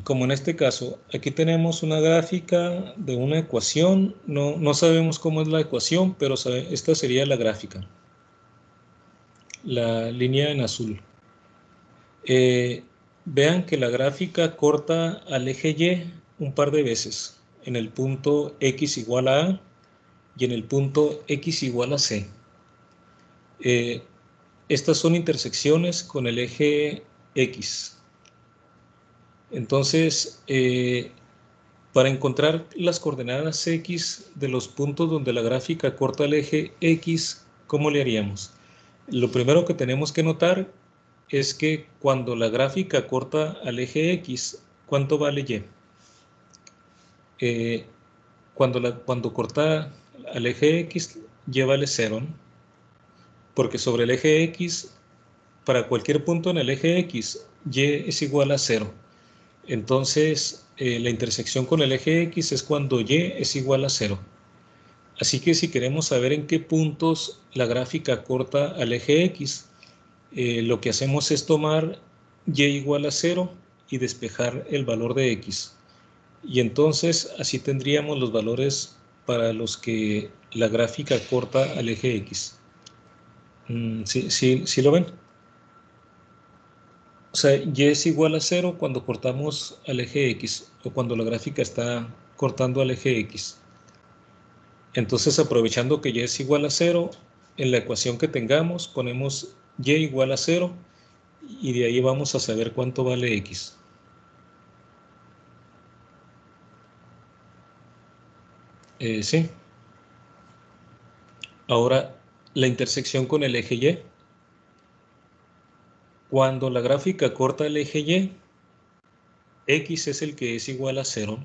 como en este caso, aquí tenemos una gráfica de una ecuación, no sabemos cómo es la ecuación, pero esta sería la gráfica, la línea en azul. Vean que la gráfica corta al eje Y un par de veces, en el punto X igual a A y en el punto X igual a C. Estas son intersecciones con el eje X. Entonces, para encontrar las coordenadas X de los puntos donde la gráfica corta el eje X, ¿cómo le haríamos? Lo primero que tenemos que notar es que cuando la gráfica corta al eje X, ¿cuánto vale Y? Cuando corta al eje X, Y vale 0, ¿no? Porque sobre el eje X, para cualquier punto en el eje X, Y es igual a 0. Entonces, la intersección con el eje X es cuando Y es igual a 0. Así que si queremos saber en qué puntos la gráfica corta al eje X, lo que hacemos es tomar Y igual a 0 y despejar el valor de X. Y entonces así tendríamos los valores para los que la gráfica corta al eje X. ¿Sí lo ven? O sea, Y es igual a 0 cuando cortamos al eje X o cuando la gráfica está cortando al eje X. Entonces, aprovechando que Y es igual a 0, en la ecuación que tengamos ponemos Y igual a 0 y de ahí vamos a saber cuánto vale X. Sí. Ahora, la intersección con el eje Y. Cuando la gráfica corta el eje Y, X es el que es igual a 0.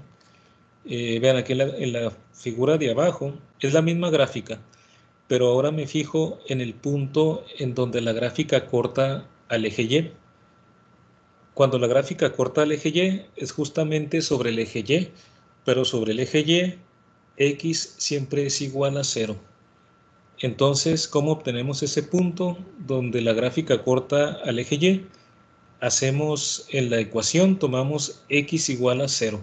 Vean aquí en la figura de abajo, es la misma gráfica, pero ahora me fijo en el punto en donde la gráfica corta al eje Y. Cuando la gráfica corta al eje Y, es justamente sobre el eje Y, pero sobre el eje Y, X siempre es igual a 0. Entonces, ¿cómo obtenemos ese punto donde la gráfica corta al eje Y? Hacemos en la ecuación, tomamos X igual a 0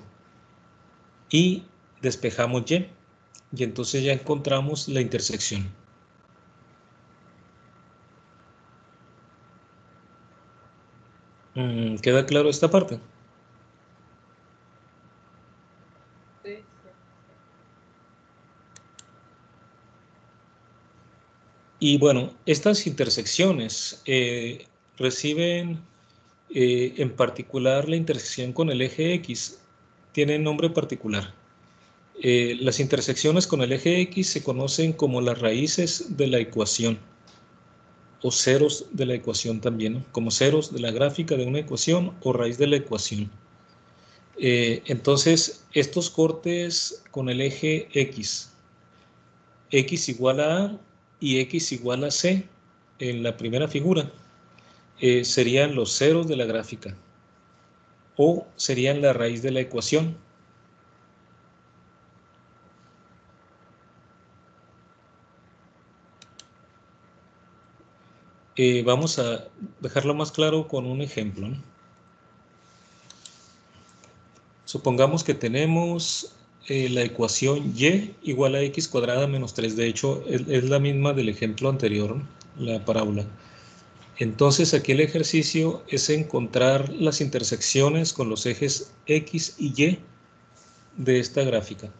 y despejamos Y. Y entonces ya encontramos la intersección. ¿Queda claro esta parte? Sí. Y bueno, estas intersecciones reciben en particular la intersección con el eje X, tiene nombre particular. Las intersecciones con el eje X se conocen como las raíces de la ecuación o ceros de la ecuación también, ¿no? Como ceros de la gráfica de una ecuación o raíz de la ecuación. Entonces, estos cortes con el eje X, X igual a A y X igual a C en la primera figura, serían los ceros de la gráfica o serían la raíz de la ecuación. Vamos a dejarlo más claro con un ejemplo, ¿no? Supongamos que tenemos la ecuación y igual a x cuadrada menos 3. De hecho, es la misma del ejemplo anterior, ¿no? La parábola. Entonces, aquí el ejercicio es encontrar las intersecciones con los ejes x y y de esta gráfica.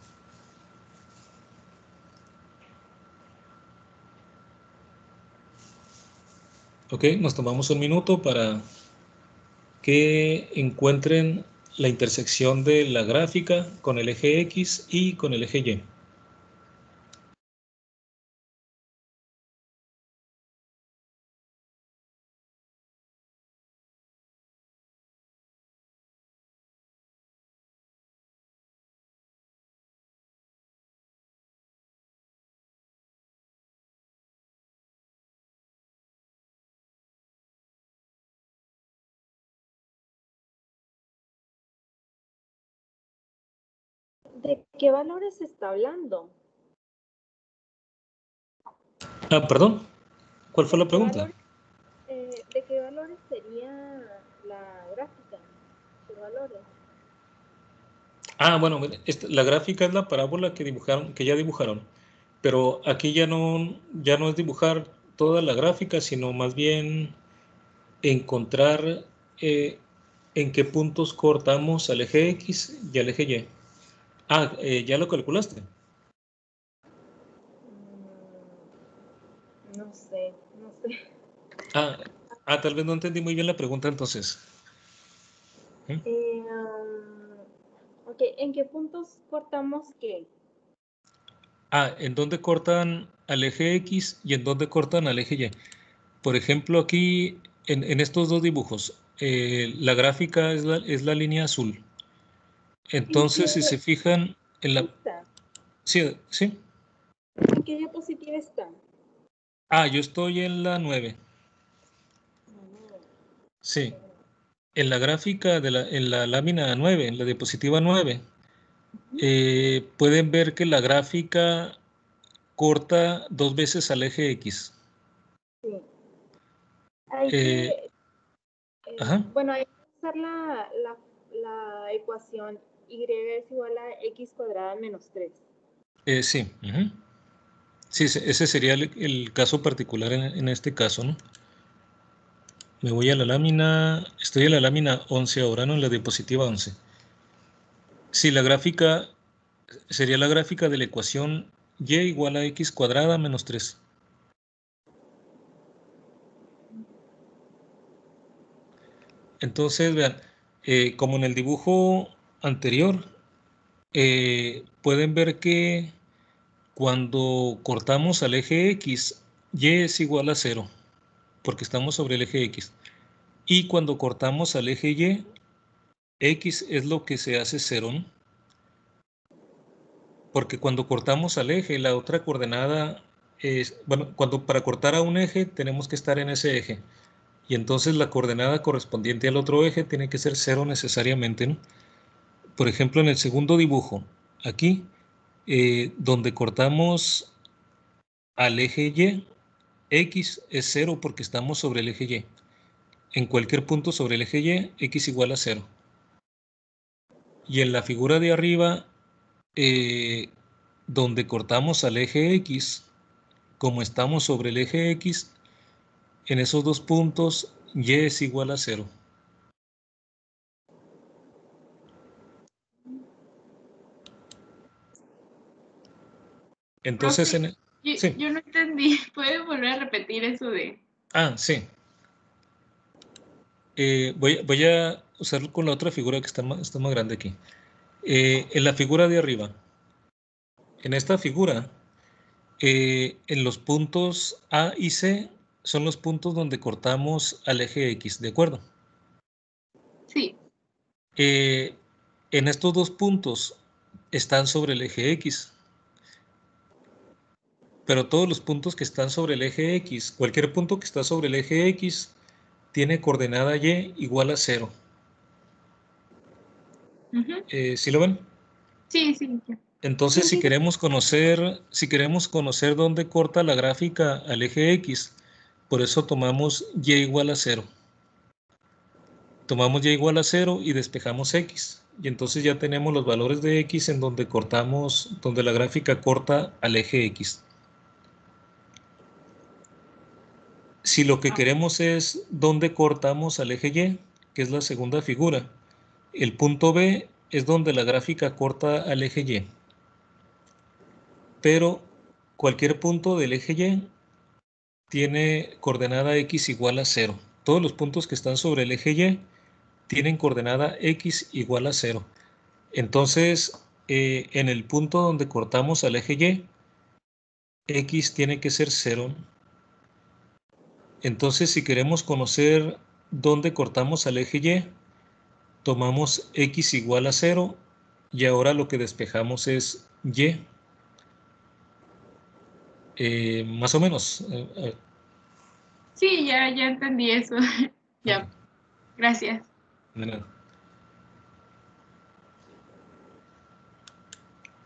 Ok, nos tomamos un minuto para que encuentren la intersección de la gráfica con el eje X y con el eje Y. ¿De qué valores se está hablando? Ah, perdón, ¿cuál fue la pregunta? ¿De qué valores sería la gráfica? ¿Qué valores? Ah, bueno, la gráfica es la parábola que dibujaron, que ya dibujaron, pero aquí ya no es dibujar toda la gráfica, sino más bien encontrar en qué puntos cortamos al eje X y al eje Y. Ah, ¿ya lo calculaste? No sé. Ah, tal vez no entendí muy bien la pregunta entonces. Ok, ¿en qué puntos cortamos qué? Ah, ¿en dónde cortan al eje X y en dónde cortan al eje Y? Por ejemplo, aquí en estos dos dibujos, la gráfica es la línea azul. Entonces, si se fijan en la... ¿Está? Sí, sí. ¿En qué diapositiva está? Ah, yo estoy en la 9. Sí. En la gráfica, en la lámina 9, en la diapositiva 9, pueden ver que la gráfica corta 2 veces al eje X. Sí. Hay Ajá. bueno, hay que usar la ecuación y es igual a x cuadrada menos 3. Sí. Sí, ese sería el caso particular en este caso, ¿no? Me voy a la lámina, estoy en la lámina 11 ahora, ¿no? En la diapositiva 11. Sí, la gráfica sería la gráfica de la ecuación y igual a x cuadrada menos 3. Entonces, vean, como en el dibujo anterior, pueden ver que cuando cortamos al eje X, y es igual a 0, porque estamos sobre el eje X. Y cuando cortamos al eje Y, X es lo que se hace 0, ¿no? Porque cuando cortamos al eje, la otra coordenada es, bueno, para cortar a un eje tenemos que estar en ese eje. Y entonces la coordenada correspondiente al otro eje tiene que ser 0 necesariamente, ¿no? Por ejemplo, en el segundo dibujo, aquí, donde cortamos al eje Y, X es 0 porque estamos sobre el eje Y. En cualquier punto sobre el eje Y, X igual a 0. Y en la figura de arriba, donde cortamos al eje X, como estamos sobre el eje X, en esos dos puntos, Y es igual a 0. Entonces, Profe, sí. yo no entendí. ¿Puede volver a repetir eso de...? Sí. Voy a usarlo con la otra figura que está más grande aquí. En la figura de arriba, en esta figura, en los puntos A y C son los puntos donde cortamos al eje X, ¿de acuerdo? Sí. En estos dos puntos están sobre el eje X, pero todos los puntos que están sobre el eje X, cualquier punto que está sobre el eje X, tiene coordenada Y igual a 0. ¿Sí lo ven? Sí, sí. Entonces, Sí, si queremos conocer dónde corta la gráfica al eje X, por eso tomamos Y igual a 0. Tomamos Y igual a 0 y despejamos X. Y entonces ya tenemos los valores de X en donde donde la gráfica corta al eje X. Si lo que queremos es dónde cortamos al eje Y, que es la segunda figura, el punto B es donde la gráfica corta al eje Y. Pero cualquier punto del eje Y tiene coordenada X igual a 0. Todos los puntos que están sobre el eje Y tienen coordenada X igual a 0. Entonces, en el punto donde cortamos al eje Y, X tiene que ser 0. Entonces, si queremos conocer dónde cortamos al eje Y, tomamos X igual a 0 y ahora lo que despejamos es Y. Más o menos. sí, ya entendí eso. Ya, gracias. De nada.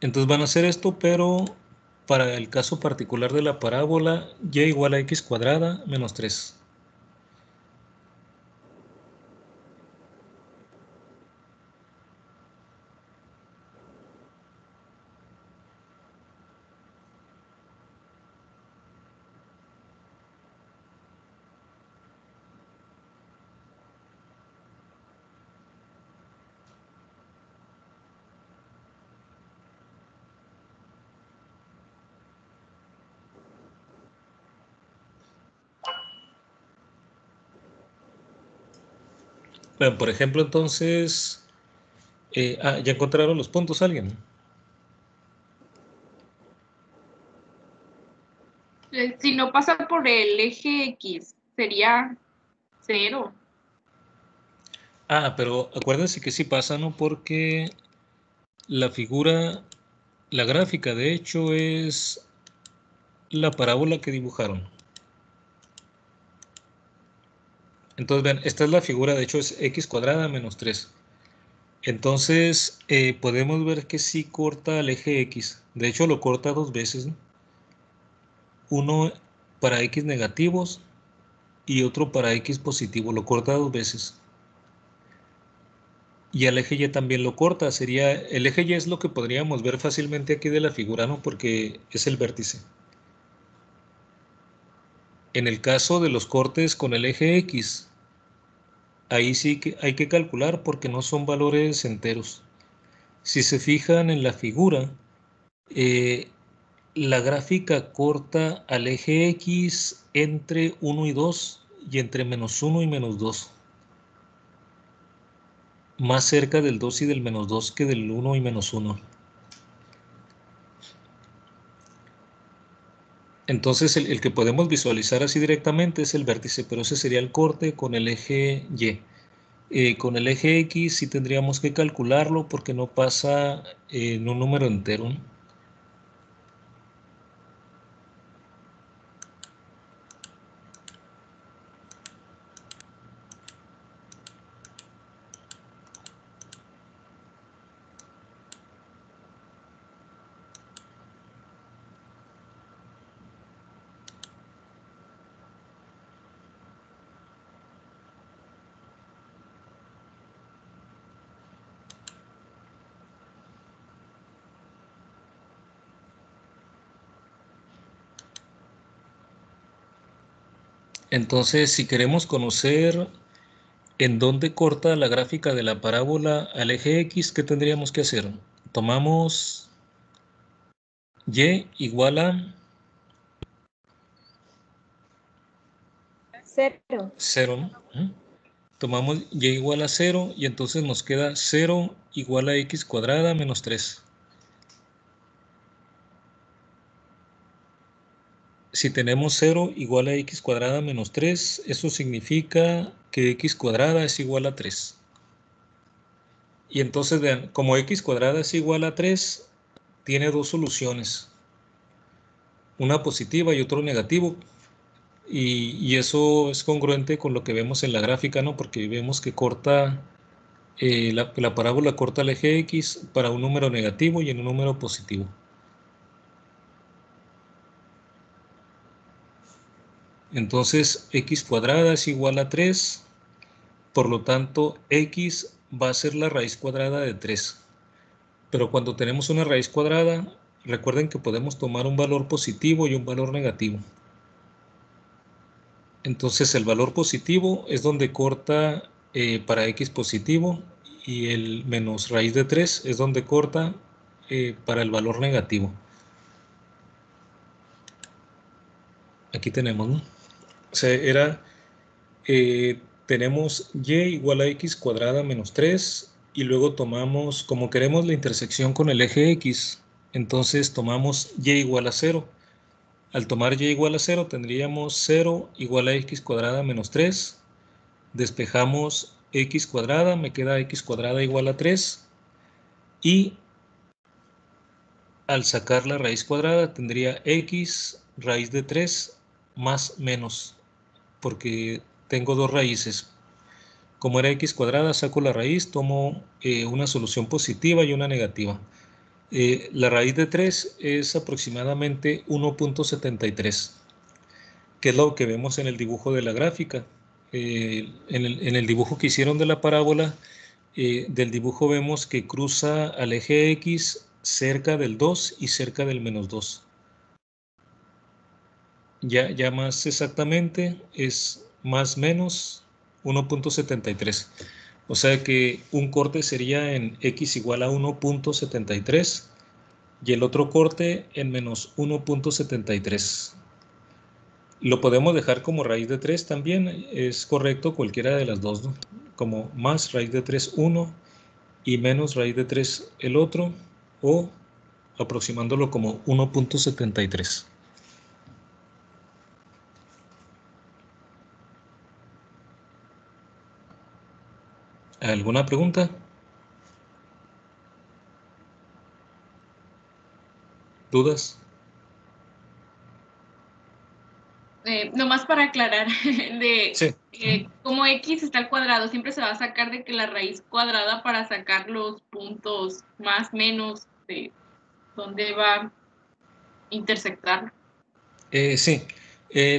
Entonces van a hacer esto, pero para el caso particular de la parábola, y igual a x cuadrada menos 3. Bueno, por ejemplo, entonces, ¿ya encontraron los puntos alguien? Si no pasa por el eje X, sería 0. Pero acuérdense que sí pasa, ¿no? Porque la figura, la gráfica, de hecho, es la parábola que dibujaron. Entonces, vean, esta es la figura, de hecho, es x cuadrada menos 3. Entonces, podemos ver que sí corta al eje X. De hecho, lo corta dos veces, ¿no? Uno para X negativos y otro para X positivo. Lo corta dos veces. Y al eje Y también lo corta. El eje Y es lo que podríamos ver fácilmente aquí de la figura, ¿no? Porque es el vértice. En el caso de los cortes con el eje X, ahí sí que hay que calcular porque no son valores enteros. Si se fijan en la figura, la gráfica corta al eje X entre 1 y 2 y entre menos 1 y menos 2. Más cerca del 2 y del menos 2 que del 1 y menos 1. Entonces el que podemos visualizar así directamente es el vértice, pero ese sería el corte con el eje Y. Con el eje X sí tendríamos que calcularlo porque no pasa en un número entero, ¿no? Entonces, si queremos conocer en dónde corta la gráfica de la parábola al eje X, ¿qué tendríamos que hacer? Tomamos Y igual a 0, ¿no? Tomamos Y igual a 0 y entonces nos queda 0 igual a X cuadrada menos 3. Si tenemos 0 igual a X cuadrada menos 3, eso significa que X cuadrada es igual a 3. Y entonces vean, como X cuadrada es igual a 3, tiene dos soluciones. Una positiva y otro negativo. Y eso es congruente con lo que vemos en la gráfica, ¿no? Porque vemos que corta, la parábola corta el eje X para un número negativo y en un número positivo. Entonces, X cuadrada es igual a 3, por lo tanto, X va a ser la raíz cuadrada de 3. Pero cuando tenemos una raíz cuadrada, recuerden que podemos tomar un valor positivo y un valor negativo. Entonces, el valor positivo es donde corta para X positivo y el menos raíz de 3 es donde corta para el valor negativo. Aquí tenemos, ¿no? O sea, tenemos Y igual a X cuadrada menos 3 y luego tomamos, como queremos la intersección con el eje X, entonces tomamos Y igual a 0. Al tomar Y igual a 0 tendríamos 0 igual a X cuadrada menos 3. Despejamos X cuadrada, me queda X cuadrada igual a 3. Y al sacar la raíz cuadrada tendría X raíz de 3 más menos, porque tengo dos raíces. Como era X cuadrada, saco la raíz, tomo una solución positiva y una negativa. La raíz de 3 es aproximadamente 1.73, que es lo que vemos en el dibujo de la gráfica. En el dibujo que hicieron de la parábola, del dibujo vemos que cruza al eje X cerca del 2 y cerca del menos 2. Ya más exactamente es más menos 1.73. O sea que un corte sería en X igual a 1.73 y el otro corte en menos 1.73. Lo podemos dejar como raíz de 3 también, es correcto cualquiera de las dos, ¿no? Como más raíz de 3, 1 y menos raíz de 3 el otro, o aproximándolo como 1.73. ¿Alguna pregunta? ¿Dudas? Nomás para aclarar, Sí. como X está al cuadrado, siempre se va a sacar de que la raíz cuadrada para sacar los puntos más menos de dónde va a intersectar. Sí,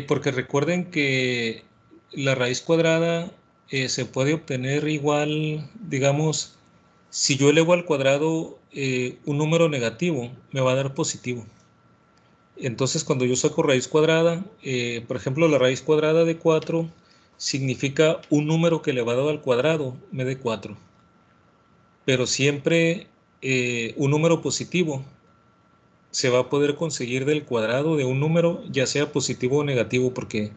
porque recuerden que la raíz cuadrada se puede obtener igual, digamos, si yo elevo al cuadrado un número negativo, me va a dar positivo. Entonces, cuando yo saco raíz cuadrada, por ejemplo, la raíz cuadrada de 4 significa un número que elevado al cuadrado me dé 4. Pero siempre un número positivo se va a poder conseguir del cuadrado de un número, ya sea positivo o negativo, porque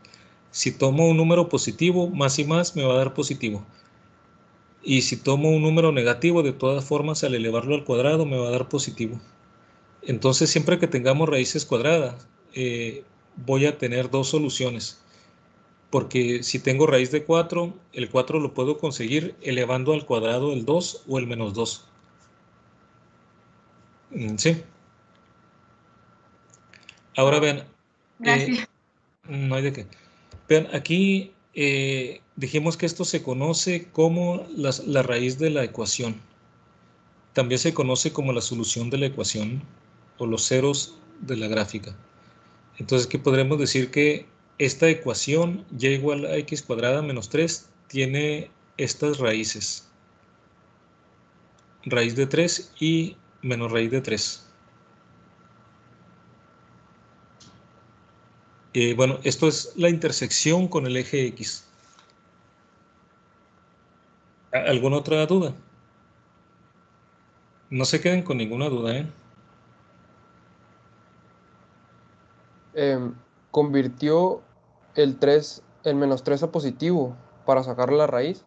si tomo un número positivo, más y más me va a dar positivo. Y si tomo un número negativo, de todas formas, al elevarlo al cuadrado, me va a dar positivo. Entonces, siempre que tengamos raíces cuadradas, voy a tener dos soluciones. Porque si tengo raíz de 4, el 4 lo puedo conseguir elevando al cuadrado el 2 o el menos 2. Sí. Ahora vean. Gracias. No hay de qué. Vean, aquí dijimos que esto se conoce como la raíz de la ecuación. También se conoce como la solución de la ecuación o los ceros de la gráfica. Entonces, ¿qué podremos decir? Que esta ecuación y igual a x cuadrada menos 3 tiene estas raíces. Raíz de 3 y menos raíz de 3. Bueno, esto es la intersección con el eje X. ¿Alguna otra duda? No se queden con ninguna duda, ¿eh? Convirtió el menos 3 a positivo para sacar la raíz.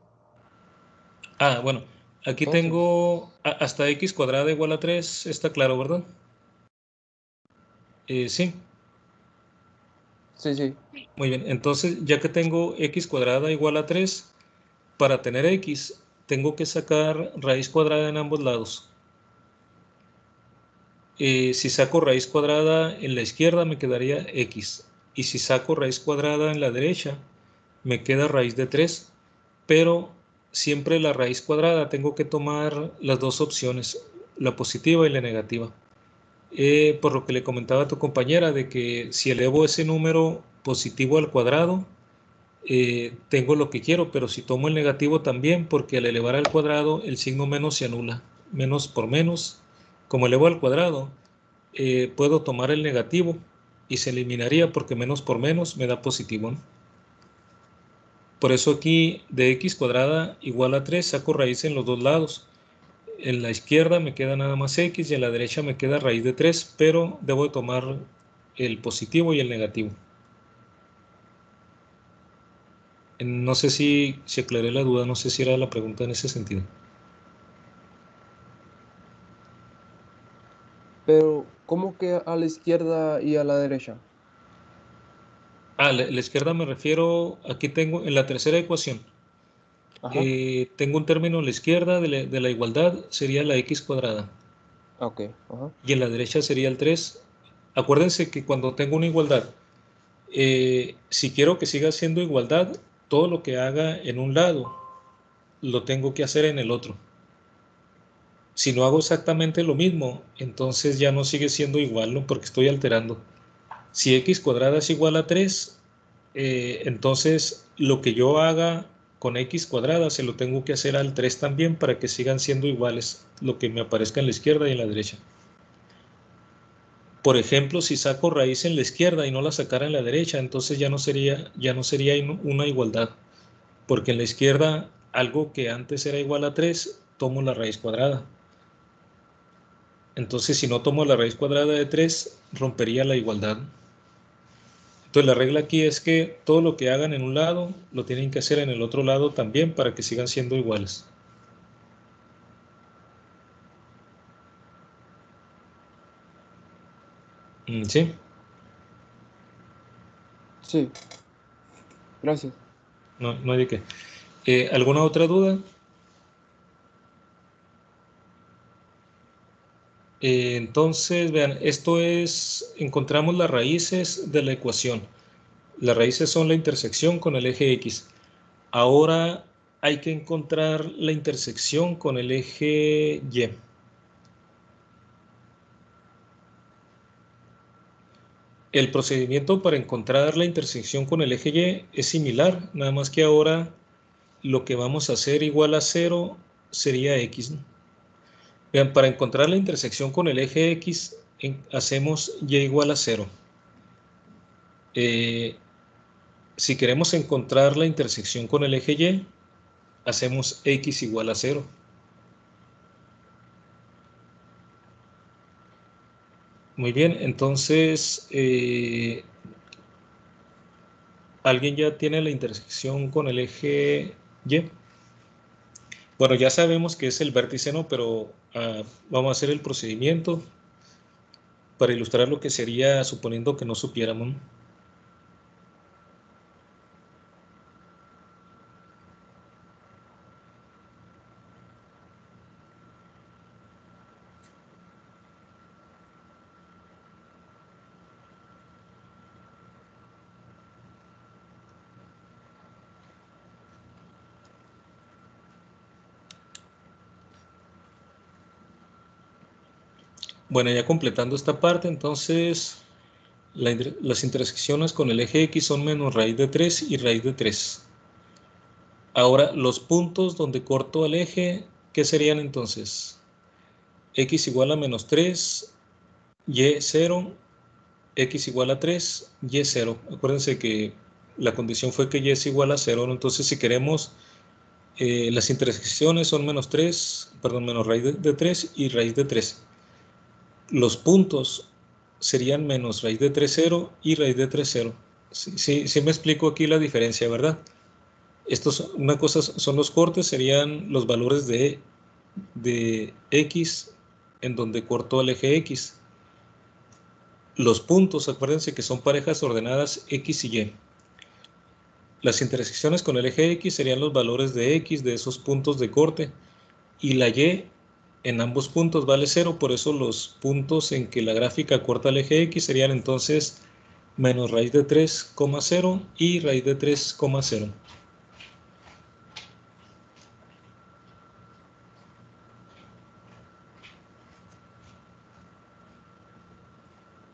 Bueno, aquí Entonces, tengo hasta x cuadrada igual a 3, está claro, ¿verdad? Sí. sí. Muy bien, entonces ya que tengo x cuadrada igual a 3, para tener x tengo que sacar raíz cuadrada en ambos lados. Si saco raíz cuadrada en la izquierda me quedaría x, y si saco raíz cuadrada en la derecha me queda raíz de 3, pero siempre la raíz cuadrada tengo que tomar las dos opciones, la positiva y la negativa. Por lo que le comentaba a tu compañera de que si elevo ese número positivo al cuadrado, tengo lo que quiero, pero si tomo el negativo también, porque al elevar al cuadrado el signo menos se anula. Menos por menos, como elevo al cuadrado, puedo tomar el negativo y se eliminaría porque menos por menos me da positivo, ¿no? Por eso aquí de x cuadrada igual a 3 saco raíz en los dos lados. En la izquierda me queda nada más x y en la derecha me queda raíz de 3, pero debo de tomar el positivo y el negativo. No sé si aclaré la duda, no sé si era la pregunta en ese sentido. Pero, ¿cómo que a la izquierda y a la derecha? La izquierda me refiero, aquí tengo en la tercera ecuación, Ajá. tengo un término a la izquierda de la igualdad, sería la x cuadrada. Ok, ajá. Y en la derecha sería el 3. Acuérdense que cuando tengo una igualdad, si quiero que siga siendo igualdad, todo lo que haga en un lado, lo tengo que hacer en el otro. Si no hago exactamente lo mismo, entonces ya no sigue siendo igual, ¿no? Porque estoy alterando. Si x cuadrada es igual a 3, entonces lo que yo haga con x cuadrada se lo tengo que hacer al 3 también para que sigan siendo iguales lo que me aparezca en la izquierda y en la derecha. Por ejemplo, si saco raíz en la izquierda y no la sacara en la derecha, entonces ya no sería una igualdad, porque en la izquierda algo que antes era igual a 3, tomo la raíz cuadrada. Entonces, si no tomo la raíz cuadrada de 3, rompería la igualdad. Entonces, la regla aquí es que todo lo que hagan en un lado, lo tienen que hacer en el otro lado también para que sigan siendo iguales. ¿Sí? Sí, gracias. No hay de qué. ¿Alguna otra duda? Entonces, vean, encontramos las raíces de la ecuación. Las raíces son la intersección con el eje X. Ahora hay que encontrar la intersección con el eje Y. El procedimiento para encontrar la intersección con el eje Y es similar, nada más que ahora lo que vamos a hacer igual a 0 sería X, ¿no? Vean, para encontrar la intersección con el eje X, hacemos Y igual a 0. Si queremos encontrar la intersección con el eje Y, hacemos X igual a 0. Muy bien, entonces, ¿alguien ya tiene la intersección con el eje Y? Bueno, ya sabemos que es el vértice, ¿no? Pero vamos a hacer el procedimiento para ilustrar lo que sería suponiendo que no supiéramos, ¿no? Bueno, ya completando esta parte, entonces las intersecciones con el eje X son menos raíz de 3 y raíz de 3. Ahora, los puntos donde corto al eje, ¿qué serían entonces? X igual a menos 3, Y 0, X igual a 3, Y 0. Acuérdense que la condición fue que Y es igual a 0, ¿no? Entonces, si queremos, las intersecciones son menos 3, perdón, menos raíz de 3 y raíz de 3. Los puntos serían menos raíz de 3, 0 y raíz de 3, 0. Sí me explico aquí la diferencia, ¿verdad? Una cosa son los cortes, serían los valores de X en donde corto el eje X. Los puntos, acuérdense que son parejas ordenadas X y Y. Las intersecciones con el eje X serían los valores de X de esos puntos de corte, y la Y en ambos puntos vale 0, por eso los puntos en que la gráfica corta el eje X serían entonces menos raíz de 3, 0 y raíz de 3, 0.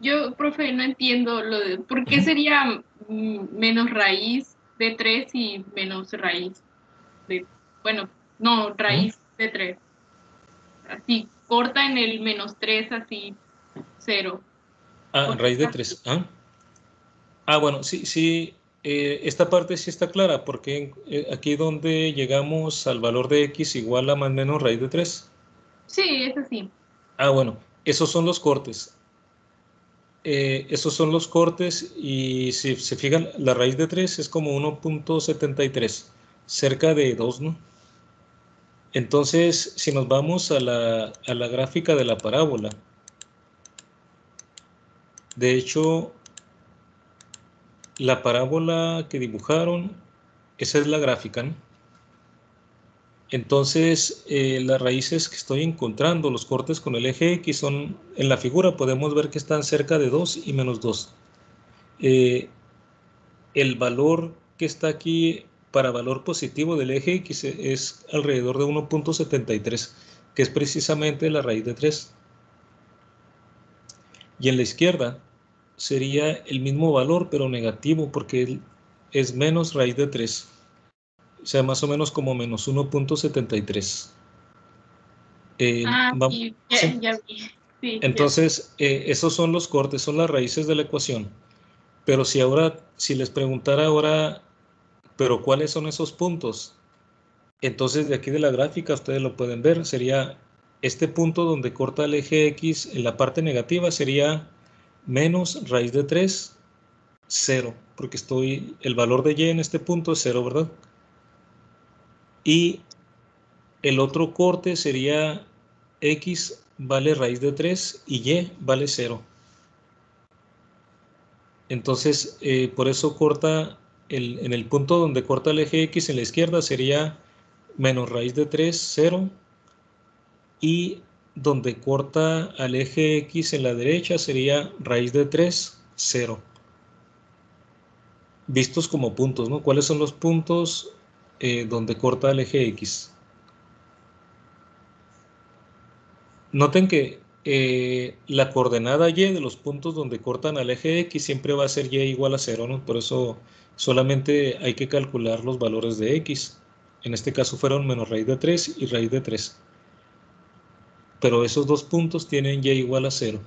Yo, profe, no entiendo ¿por qué sería menos raíz de 3 y menos raíz de, bueno, no, raíz de 3? Así, corta en el menos 3, así, 0. Raíz de 3. Bueno, sí, esta parte sí está clara, porque aquí donde llegamos al valor de X igual a más o menos raíz de 3. Sí, es así. Bueno, esos son los cortes. Esos son los cortes, y si se fijan, la raíz de 3 es como 1.73, cerca de 2, ¿no? Entonces, si nos vamos a la gráfica de la parábola, de hecho, la parábola que dibujaron, esa es la gráfica, ¿no? Entonces, las raíces que estoy encontrando, los cortes con el eje X, son, en la figura podemos ver que están cerca de 2 y menos 2. El valor que está aquí para valor positivo del eje X es alrededor de 1.73, que es precisamente la raíz de 3. Y en la izquierda sería el mismo valor, pero negativo, porque es menos raíz de 3. O sea, más o menos como menos 1.73. Sí, ¿sí? ya vi. Sí, Entonces, esos son los cortes, son las raíces de la ecuación. Pero si les preguntara ahora, ¿pero cuáles son esos puntos? Entonces, de aquí de la gráfica ustedes lo pueden ver, sería este punto donde corta el eje X en la parte negativa, sería menos raíz de 3, 0, porque el valor de Y en este punto es 0, ¿verdad? Y el otro corte sería X vale raíz de 3 y Y vale 0. Entonces, por eso corta, en el punto donde corta el eje X en la izquierda sería menos raíz de 3, 0, y donde corta al eje X en la derecha sería raíz de 3, 0. Vistos como puntos, ¿no? ¿Cuáles son los puntos donde corta el eje X? Noten que la coordenada Y de los puntos donde cortan al eje X siempre va a ser Y igual a 0, ¿no? Por eso solamente hay que calcular los valores de X. En este caso fueron menos raíz de 3 y raíz de 3. Pero esos dos puntos tienen Y igual a 0.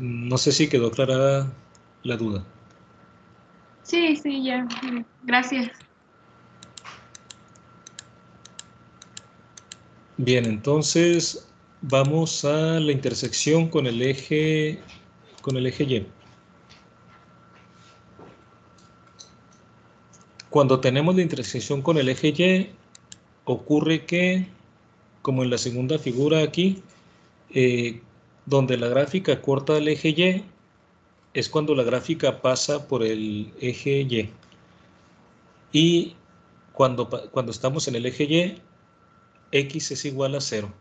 No sé si quedó aclarada la duda. Sí, ya. Gracias. Bien, entonces vamos a la intersección con el eje Y. Cuando tenemos la intersección con el eje Y, ocurre que, como en la segunda figura aquí, donde la gráfica corta el eje Y, es cuando la gráfica pasa por el eje Y. Y cuando estamos en el eje Y, X es igual a 0.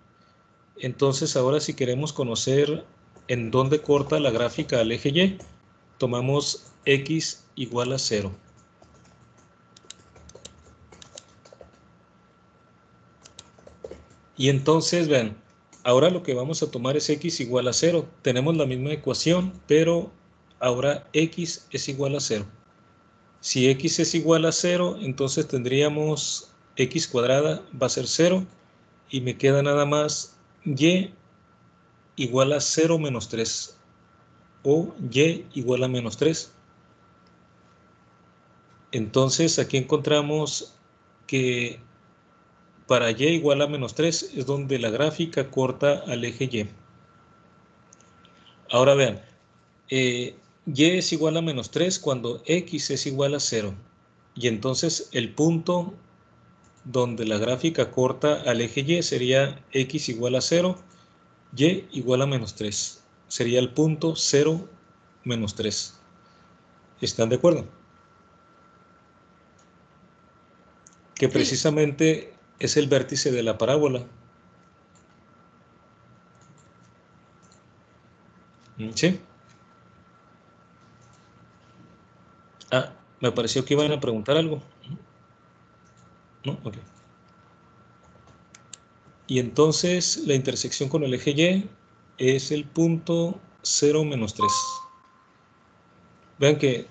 Entonces, ahora si queremos conocer en dónde corta la gráfica al eje Y, tomamos X igual a 0. Y entonces, vean, ahora lo que vamos a tomar es x igual a 0. Tenemos la misma ecuación, pero ahora x es igual a 0. Si x es igual a 0, entonces tendríamos x cuadrada va a ser 0 y me queda nada más y igual a 0 menos 3 o y igual a menos 3. Entonces aquí encontramos que para y igual a menos 3 es donde la gráfica corta al eje y. Ahora vean, y es igual a menos 3 cuando x es igual a 0. Y entonces el punto donde la gráfica corta al eje y sería x igual a 0, y igual a menos 3. Sería el punto 0, menos 3. ¿Están de acuerdo? Que precisamente es el vértice de la parábola. ¿Sí? Ah, me pareció que iban a preguntar algo. ¿No? Ok. Y entonces la intersección con el eje Y es el punto 0, menos 3. Vean que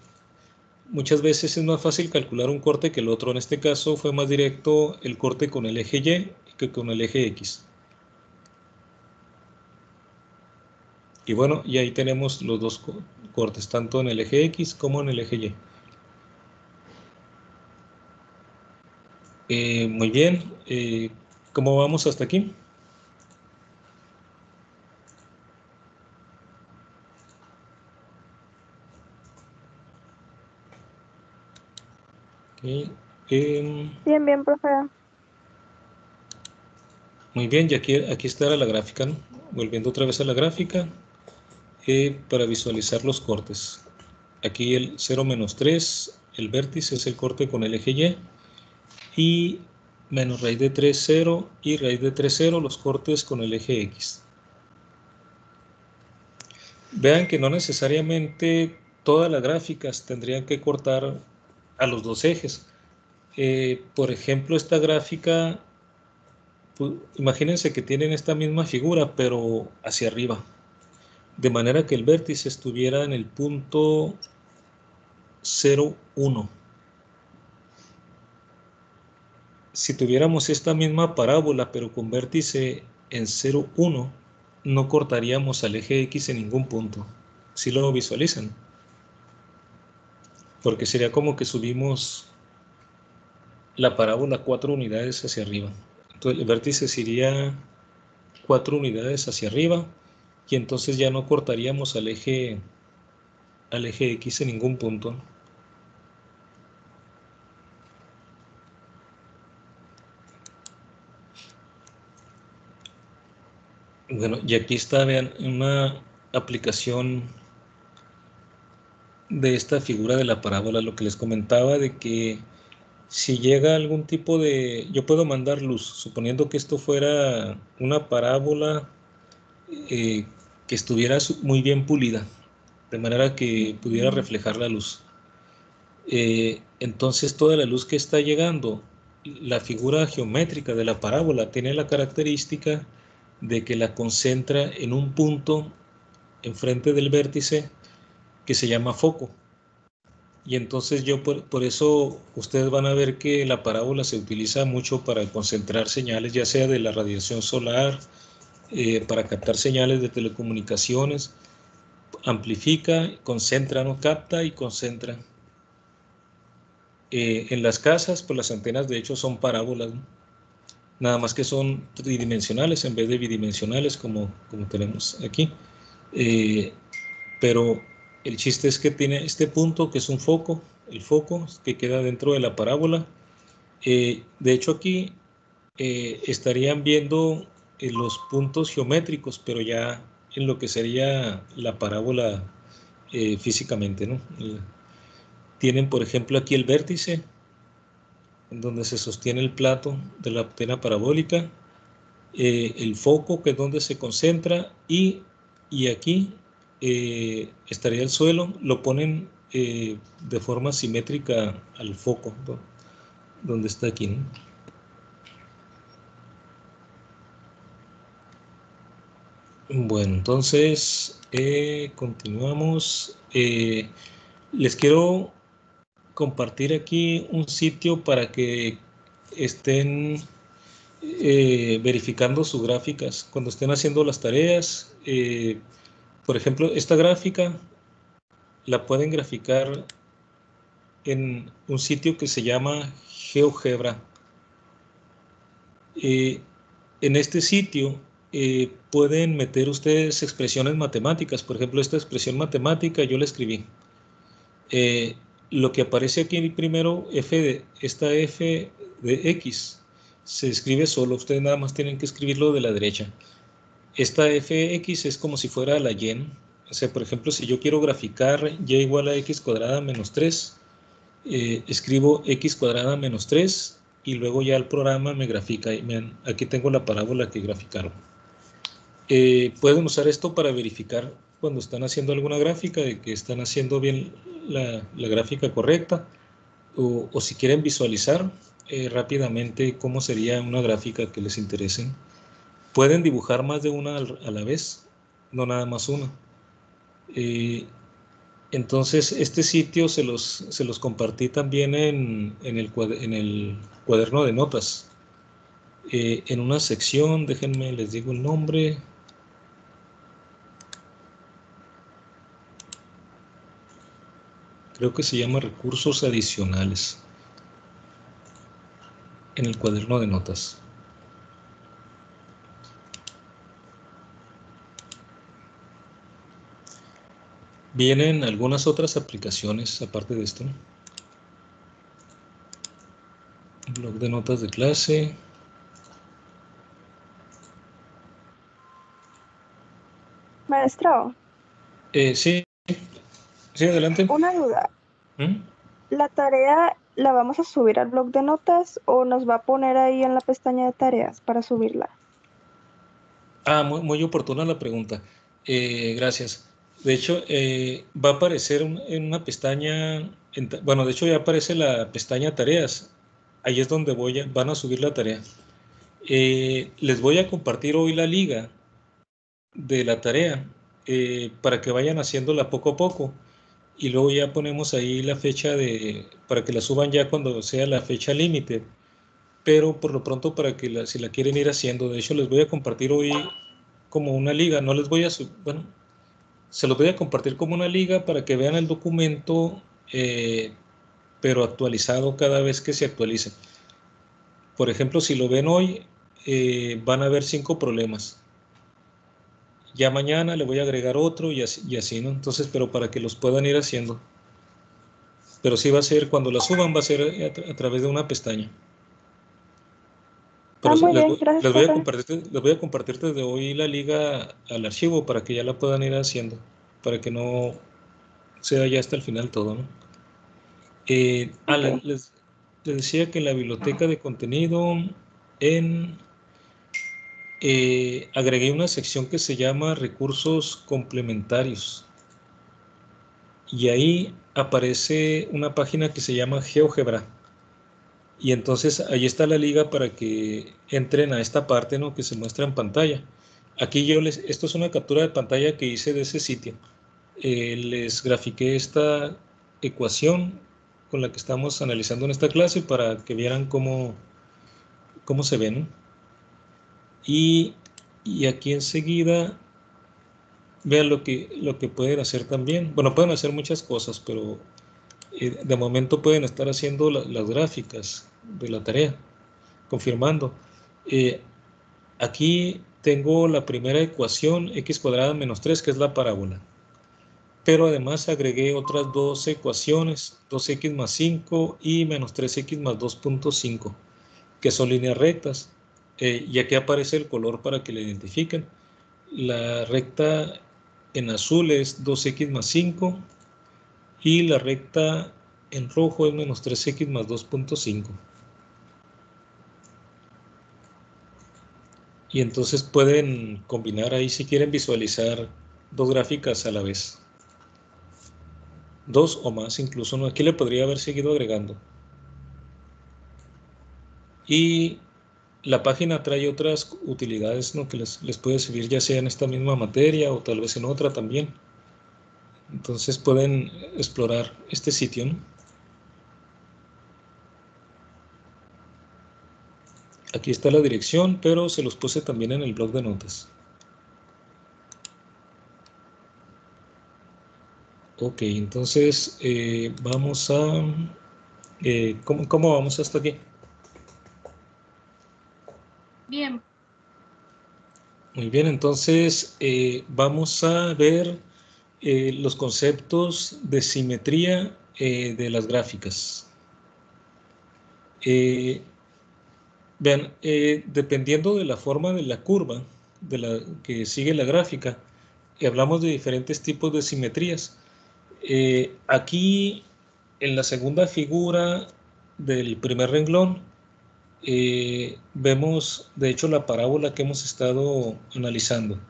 muchas veces es más fácil calcular un corte que el otro. En este caso fue más directo el corte con el eje Y que con el eje X. Y bueno, y ahí tenemos los dos cortes, tanto en el eje X como en el eje Y. Muy bien. ¿Cómo vamos hasta aquí? Okay. Bien, profe. Muy bien, y aquí está la gráfica, ¿no? Volviendo otra vez a la gráfica para visualizar los cortes. Aquí el 0 menos 3, el vértice es el corte con el eje Y, y menos raíz de 3, 0, y raíz de 3, 0, los cortes con el eje X. Vean que no necesariamente todas las gráficas tendrían que cortar a los dos ejes. Por ejemplo, esta gráfica, pues, imagínense que tienen esta misma figura, pero hacia arriba. De manera que el vértice estuviera en el punto 0, 1. Si tuviéramos esta misma parábola, pero con vértice en 0, 1, no cortaríamos al eje X en ningún punto. ¿Sí lo visualizan? Porque sería como que subimos la parábola 4 unidades hacia arriba. Entonces el vértice sería 4 unidades hacia arriba y entonces ya no cortaríamos al eje X en ningún punto. Bueno, y aquí está, vean, una aplicación de esta figura de la parábola, lo que les comentaba de que si llega algún tipo de... Yo puedo mandar luz, suponiendo que esto fuera una parábola que estuviera muy bien pulida, de manera que pudiera reflejar la luz. Entonces toda la luz que está llegando, la figura geométrica de la parábola tiene la característica de que la concentra en un punto enfrente del vértice que se llama foco. Y entonces por eso ustedes van a ver que la parábola se utiliza mucho para concentrar señales, ya sea de la radiación solar, para captar señales de telecomunicaciones, amplifica, concentra, no capta y concentra. En las casas, pues las antenas de hecho son parábolas, ¿no? Nada más que son tridimensionales en vez de bidimensionales como tenemos aquí. Pero el chiste es que tiene este punto que es un foco, el foco que queda dentro de la parábola. De hecho aquí estarían viendo los puntos geométricos, pero ya en lo que sería la parábola físicamente, ¿no? Tienen, por ejemplo, aquí el vértice, en donde se sostiene el plato de la antena parabólica, el foco, que es donde se concentra, y aquí estaría el suelo, lo ponen de forma simétrica al foco, ¿no? Donde está aquí, ¿no? Bueno, entonces continuamos. Les quiero compartir aquí un sitio para que estén verificando sus gráficas cuando estén haciendo las tareas. Por ejemplo, esta gráfica la pueden graficar en un sitio que se llama GeoGebra. En este sitio pueden meter ustedes expresiones matemáticas. Por ejemplo, esta expresión matemática yo la escribí. Lo que aparece aquí primero, esta f de x, se escribe solo. Ustedes nada más tienen que escribirlo de la derecha. Esta fx es como si fuera la y. O sea, por ejemplo, si yo quiero graficar y igual a x cuadrada menos 3, escribo x cuadrada menos 3 y luego ya el programa me grafica. Miren, aquí tengo la parábola que graficaron. Pueden usar esto para verificar cuando están haciendo alguna gráfica de que están haciendo bien la gráfica correcta, o si quieren visualizar rápidamente cómo sería una gráfica que les interese. Pueden dibujar más de una a la vez, no nada más una. Entonces, este sitio se los compartí también en el cuaderno de notas. En una sección, déjenme, les digo el nombre. Creo que se llama recursos adicionales. En el cuaderno de notas. Vienen algunas otras aplicaciones aparte de esto. Blog de notas de clase. Maestro, Sí, adelante. una duda. ¿Mm? ¿La tarea la vamos a subir al blog de notas o nos va a poner ahí en la pestaña de tareas para subirla? Muy oportuna la pregunta. Gracias. De hecho, va a aparecer en una pestaña, bueno, de hecho ya aparece la pestaña tareas. Ahí es donde van a subir la tarea. Les voy a compartir hoy la liga de la tarea para que vayan haciéndola poco a poco. Y luego ya ponemos ahí la fecha para que la suban ya cuando sea la fecha límite. Pero por lo pronto para que si la quieren ir haciendo, de hecho les voy a compartir hoy como una liga, no les voy a bueno, se los voy a compartir como una liga para que vean el documento, pero actualizado cada vez que se actualice. Por ejemplo, si lo ven hoy, van a ver 5 problemas. Ya mañana le voy a agregar otro y así, ¿no? Entonces, pero para que los puedan ir haciendo. Pero sí va a ser, cuando la suban, va a ser a través de una pestaña. Pero Muy bien, gracias, les voy a compartir desde hoy la liga al archivo para que ya la puedan ir haciendo, para que no sea ya hasta el final todo, ¿no? Okay. Les decía que en la biblioteca de contenido agregué una sección que se llama recursos complementarios y ahí aparece una página que se llama GeoGebra. Y entonces ahí está la liga para que entren a esta parte, ¿no?, que se muestra en pantalla. Aquí esto es una captura de pantalla que hice de ese sitio. Les grafiqué esta ecuación con la que estamos analizando en esta clase para que vieran cómo se ve, ¿no? Y aquí enseguida vean lo que pueden hacer también. Bueno, pueden hacer muchas cosas, pero de momento pueden estar haciendo las gráficas de la tarea, confirmando. Aquí tengo la primera ecuación, x cuadrada menos 3, que es la parábola. Pero además agregué otras dos ecuaciones, 2x más 5 y menos 3x más 2.5, que son líneas rectas. Y aquí aparece el color para que la identifiquen. La recta en azul es 2x más 5 y la recta en rojo es menos 3x más 2.5. Y entonces pueden combinar ahí si quieren visualizar dos gráficas a la vez. Dos o más incluso, ¿no? Aquí le podría haber seguido agregando. Y la página trae otras utilidades, ¿no? Que les puede servir ya sea en esta misma materia o tal vez en otra también. Entonces pueden explorar este sitio, ¿no? Aquí está la dirección, pero se los puse también en el blog de notas. Ok, entonces vamos a... ¿cómo vamos hasta aquí? Bien. Muy bien, entonces vamos a ver los conceptos de simetría de las gráficas. Vean, dependiendo de la forma de la curva de la que sigue la gráfica, hablamos de diferentes tipos de simetrías. Aquí, en la segunda figura del primer renglón, vemos, de hecho, la parábola que hemos estado analizando.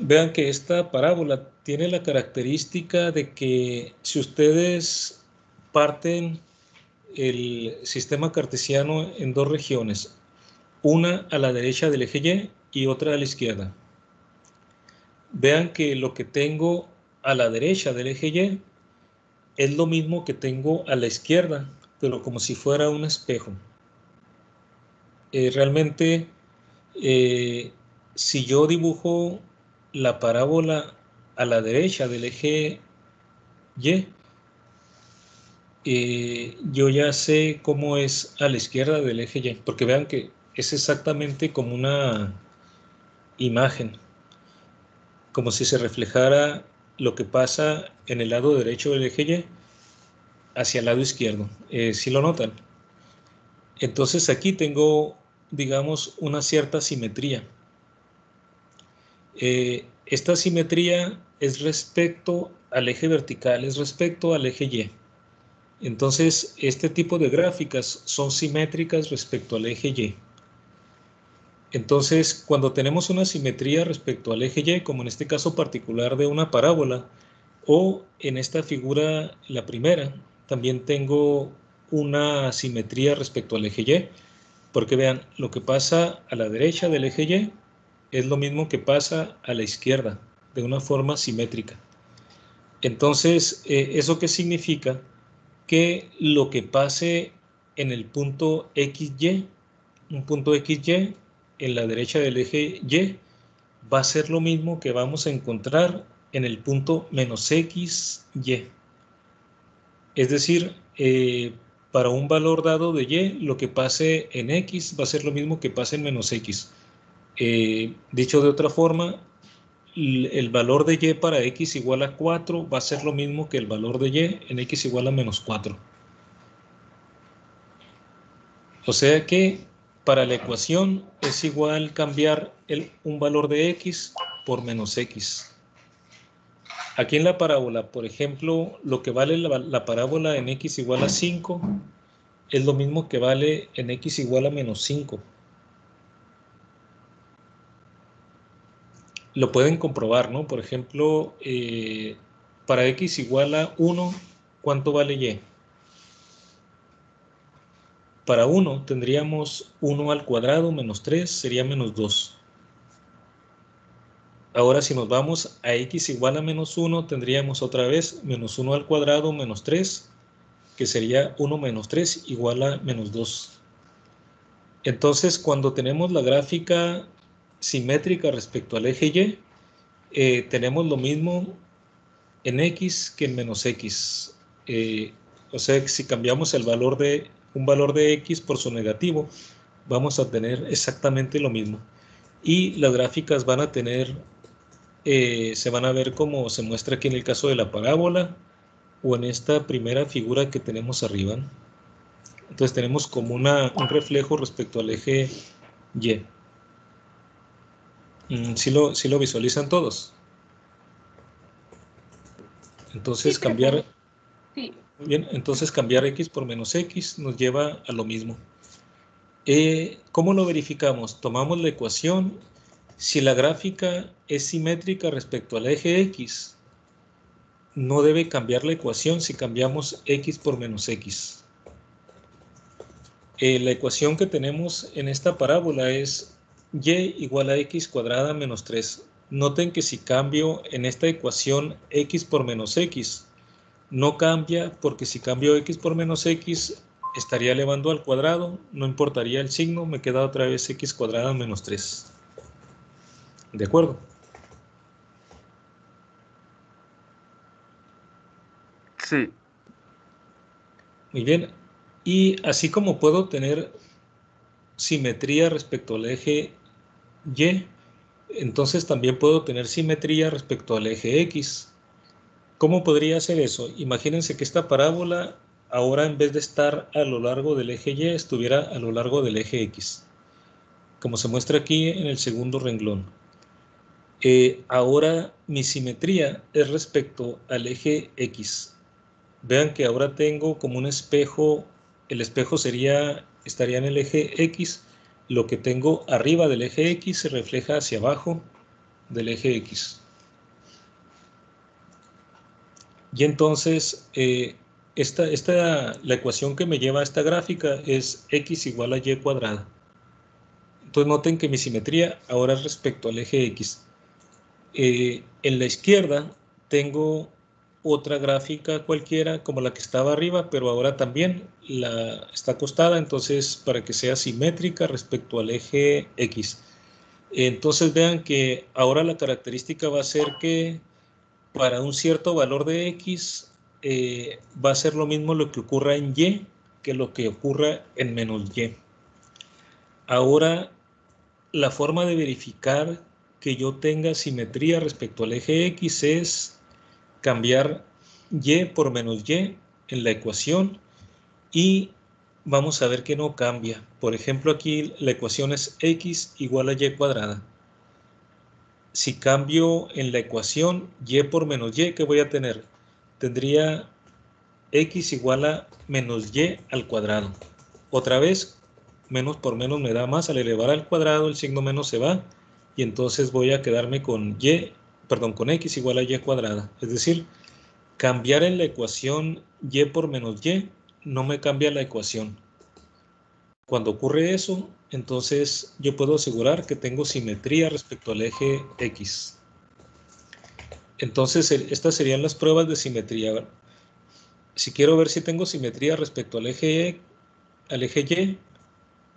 Vean que esta parábola tiene la característica de que si ustedes parten el sistema cartesiano en dos regiones, una a la derecha del eje Y y otra a la izquierda. Vean que lo que tengo a la derecha del eje Y es lo mismo que tengo a la izquierda, pero como si fuera un espejo. Realmente, si yo dibujo la parábola a la derecha del eje Y, yo ya sé cómo es a la izquierda del eje Y, porque vean que es exactamente como una imagen, como si se reflejara lo que pasa en el lado derecho del eje Y hacia el lado izquierdo. ¿Sí lo notan? Entonces aquí tengo, digamos, una cierta simetría. Esta simetría es respecto al eje vertical, es respecto al eje Y. Entonces, este tipo de gráficas son simétricas respecto al eje Y. Entonces, cuando tenemos una simetría respecto al eje Y, como en este caso particular de una parábola, o en esta figura, la primera, también tengo una simetría respecto al eje Y, porque vean, lo que pasa a la derecha del eje Y es lo mismo que pasa a la izquierda, de una forma simétrica. Entonces, ¿eso qué significa? Que lo que pase en el punto XY, un punto XY en la derecha del eje Y, va a ser lo mismo que vamos a encontrar en el punto menos XY. Es decir, para un valor dado de Y, lo que pase en X va a ser lo mismo que pase en menos X. Dicho de otra forma, el valor de Y para X igual a 4 va a ser lo mismo que el valor de Y en X igual a menos 4. O sea que para la ecuación es igual cambiar un valor de X por menos X. Aquí en la parábola, por ejemplo, lo que vale la parábola en X igual a 5 es lo mismo que vale en X igual a menos 5. Lo pueden comprobar, ¿no? Por ejemplo, para X igual a 1, ¿cuánto vale Y? Para 1 tendríamos 1 al cuadrado menos 3, sería menos 2. Ahora si nos vamos a X igual a menos 1, tendríamos otra vez menos 1 al cuadrado menos 3, que sería 1 menos 3 igual a menos 2. Entonces, cuando tenemos la gráfica simétrica respecto al eje Y, tenemos lo mismo en X que en menos X. O sea, que si cambiamos un valor de X por su negativo, vamos a tener exactamente lo mismo. Y las gráficas van a tener, se van a ver como se muestra aquí en el caso de la parábola o en esta primera figura que tenemos arriba. Entonces tenemos como un reflejo respecto al eje Y. ¿Sí lo visualizan todos? Entonces Sí, cambiar... Sí. Bien, entonces cambiar X por menos X nos lleva a lo mismo. ¿Cómo lo verificamos? Tomamos la ecuación. Si la gráfica es simétrica respecto al eje X, no debe cambiar la ecuación si cambiamos X por menos X. La ecuación que tenemos en esta parábola es y igual a x cuadrada menos 3. Noten que si cambio en esta ecuación x por menos x, no cambia, porque si cambio x por menos x, estaría elevando al cuadrado, no importaría el signo, me queda otra vez x cuadrada menos 3. ¿De acuerdo? Sí. Muy bien. Y así como puedo tener simetría respecto al eje y, entonces también puedo tener simetría respecto al eje x. ¿Cómo podría hacer eso? Imagínense que esta parábola ahora, en vez de estar a lo largo del eje y, estuviera a lo largo del eje x, como se muestra aquí en el segundo renglón. Ahora mi simetría es respecto al eje x. Vean que ahora tengo como un espejo, el espejo estaría en el eje x, lo que tengo arriba del eje x se refleja hacia abajo del eje x. Y entonces, la ecuación que me lleva a esta gráfica es x igual a y cuadrada. Entonces noten que mi simetría ahora es respecto al eje x. En la izquierda tengo otra gráfica cualquiera como la que estaba arriba, pero ahora también está acostada, entonces para que sea simétrica respecto al eje x. Entonces vean que ahora la característica va a ser que para un cierto valor de x va a ser lo mismo lo que ocurra en y que lo que ocurra en menos y. Ahora, la forma de verificar que yo tenga simetría respecto al eje x es cambiar y por menos y en la ecuación y vamos a ver que no cambia. Por ejemplo, aquí la ecuación es x igual a y cuadrada. Si cambio en la ecuación y por menos y, ¿qué voy a tener? Tendría x igual a menos y al cuadrado. Otra vez, menos por menos me da más. Al elevar al cuadrado, el signo menos se va. Y entonces voy a quedarme con con x igual a y cuadrada. Es decir, cambiar en la ecuación y por menos y no me cambia la ecuación. Cuando ocurre eso, entonces yo puedo asegurar que tengo simetría respecto al eje x. Entonces, estas serían las pruebas de simetría. Si quiero ver si tengo simetría respecto al eje y,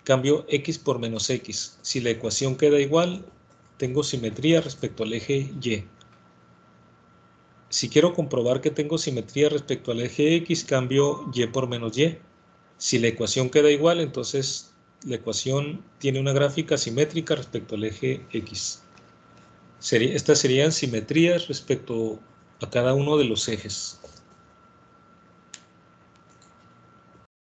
cambio x por menos x. Si la ecuación queda igual, tengo simetría respecto al eje y. Si quiero comprobar que tengo simetría respecto al eje x, cambio y por menos y. Si la ecuación queda igual, entonces la ecuación tiene una gráfica simétrica respecto al eje x. Estas serían simetrías respecto a cada uno de los ejes.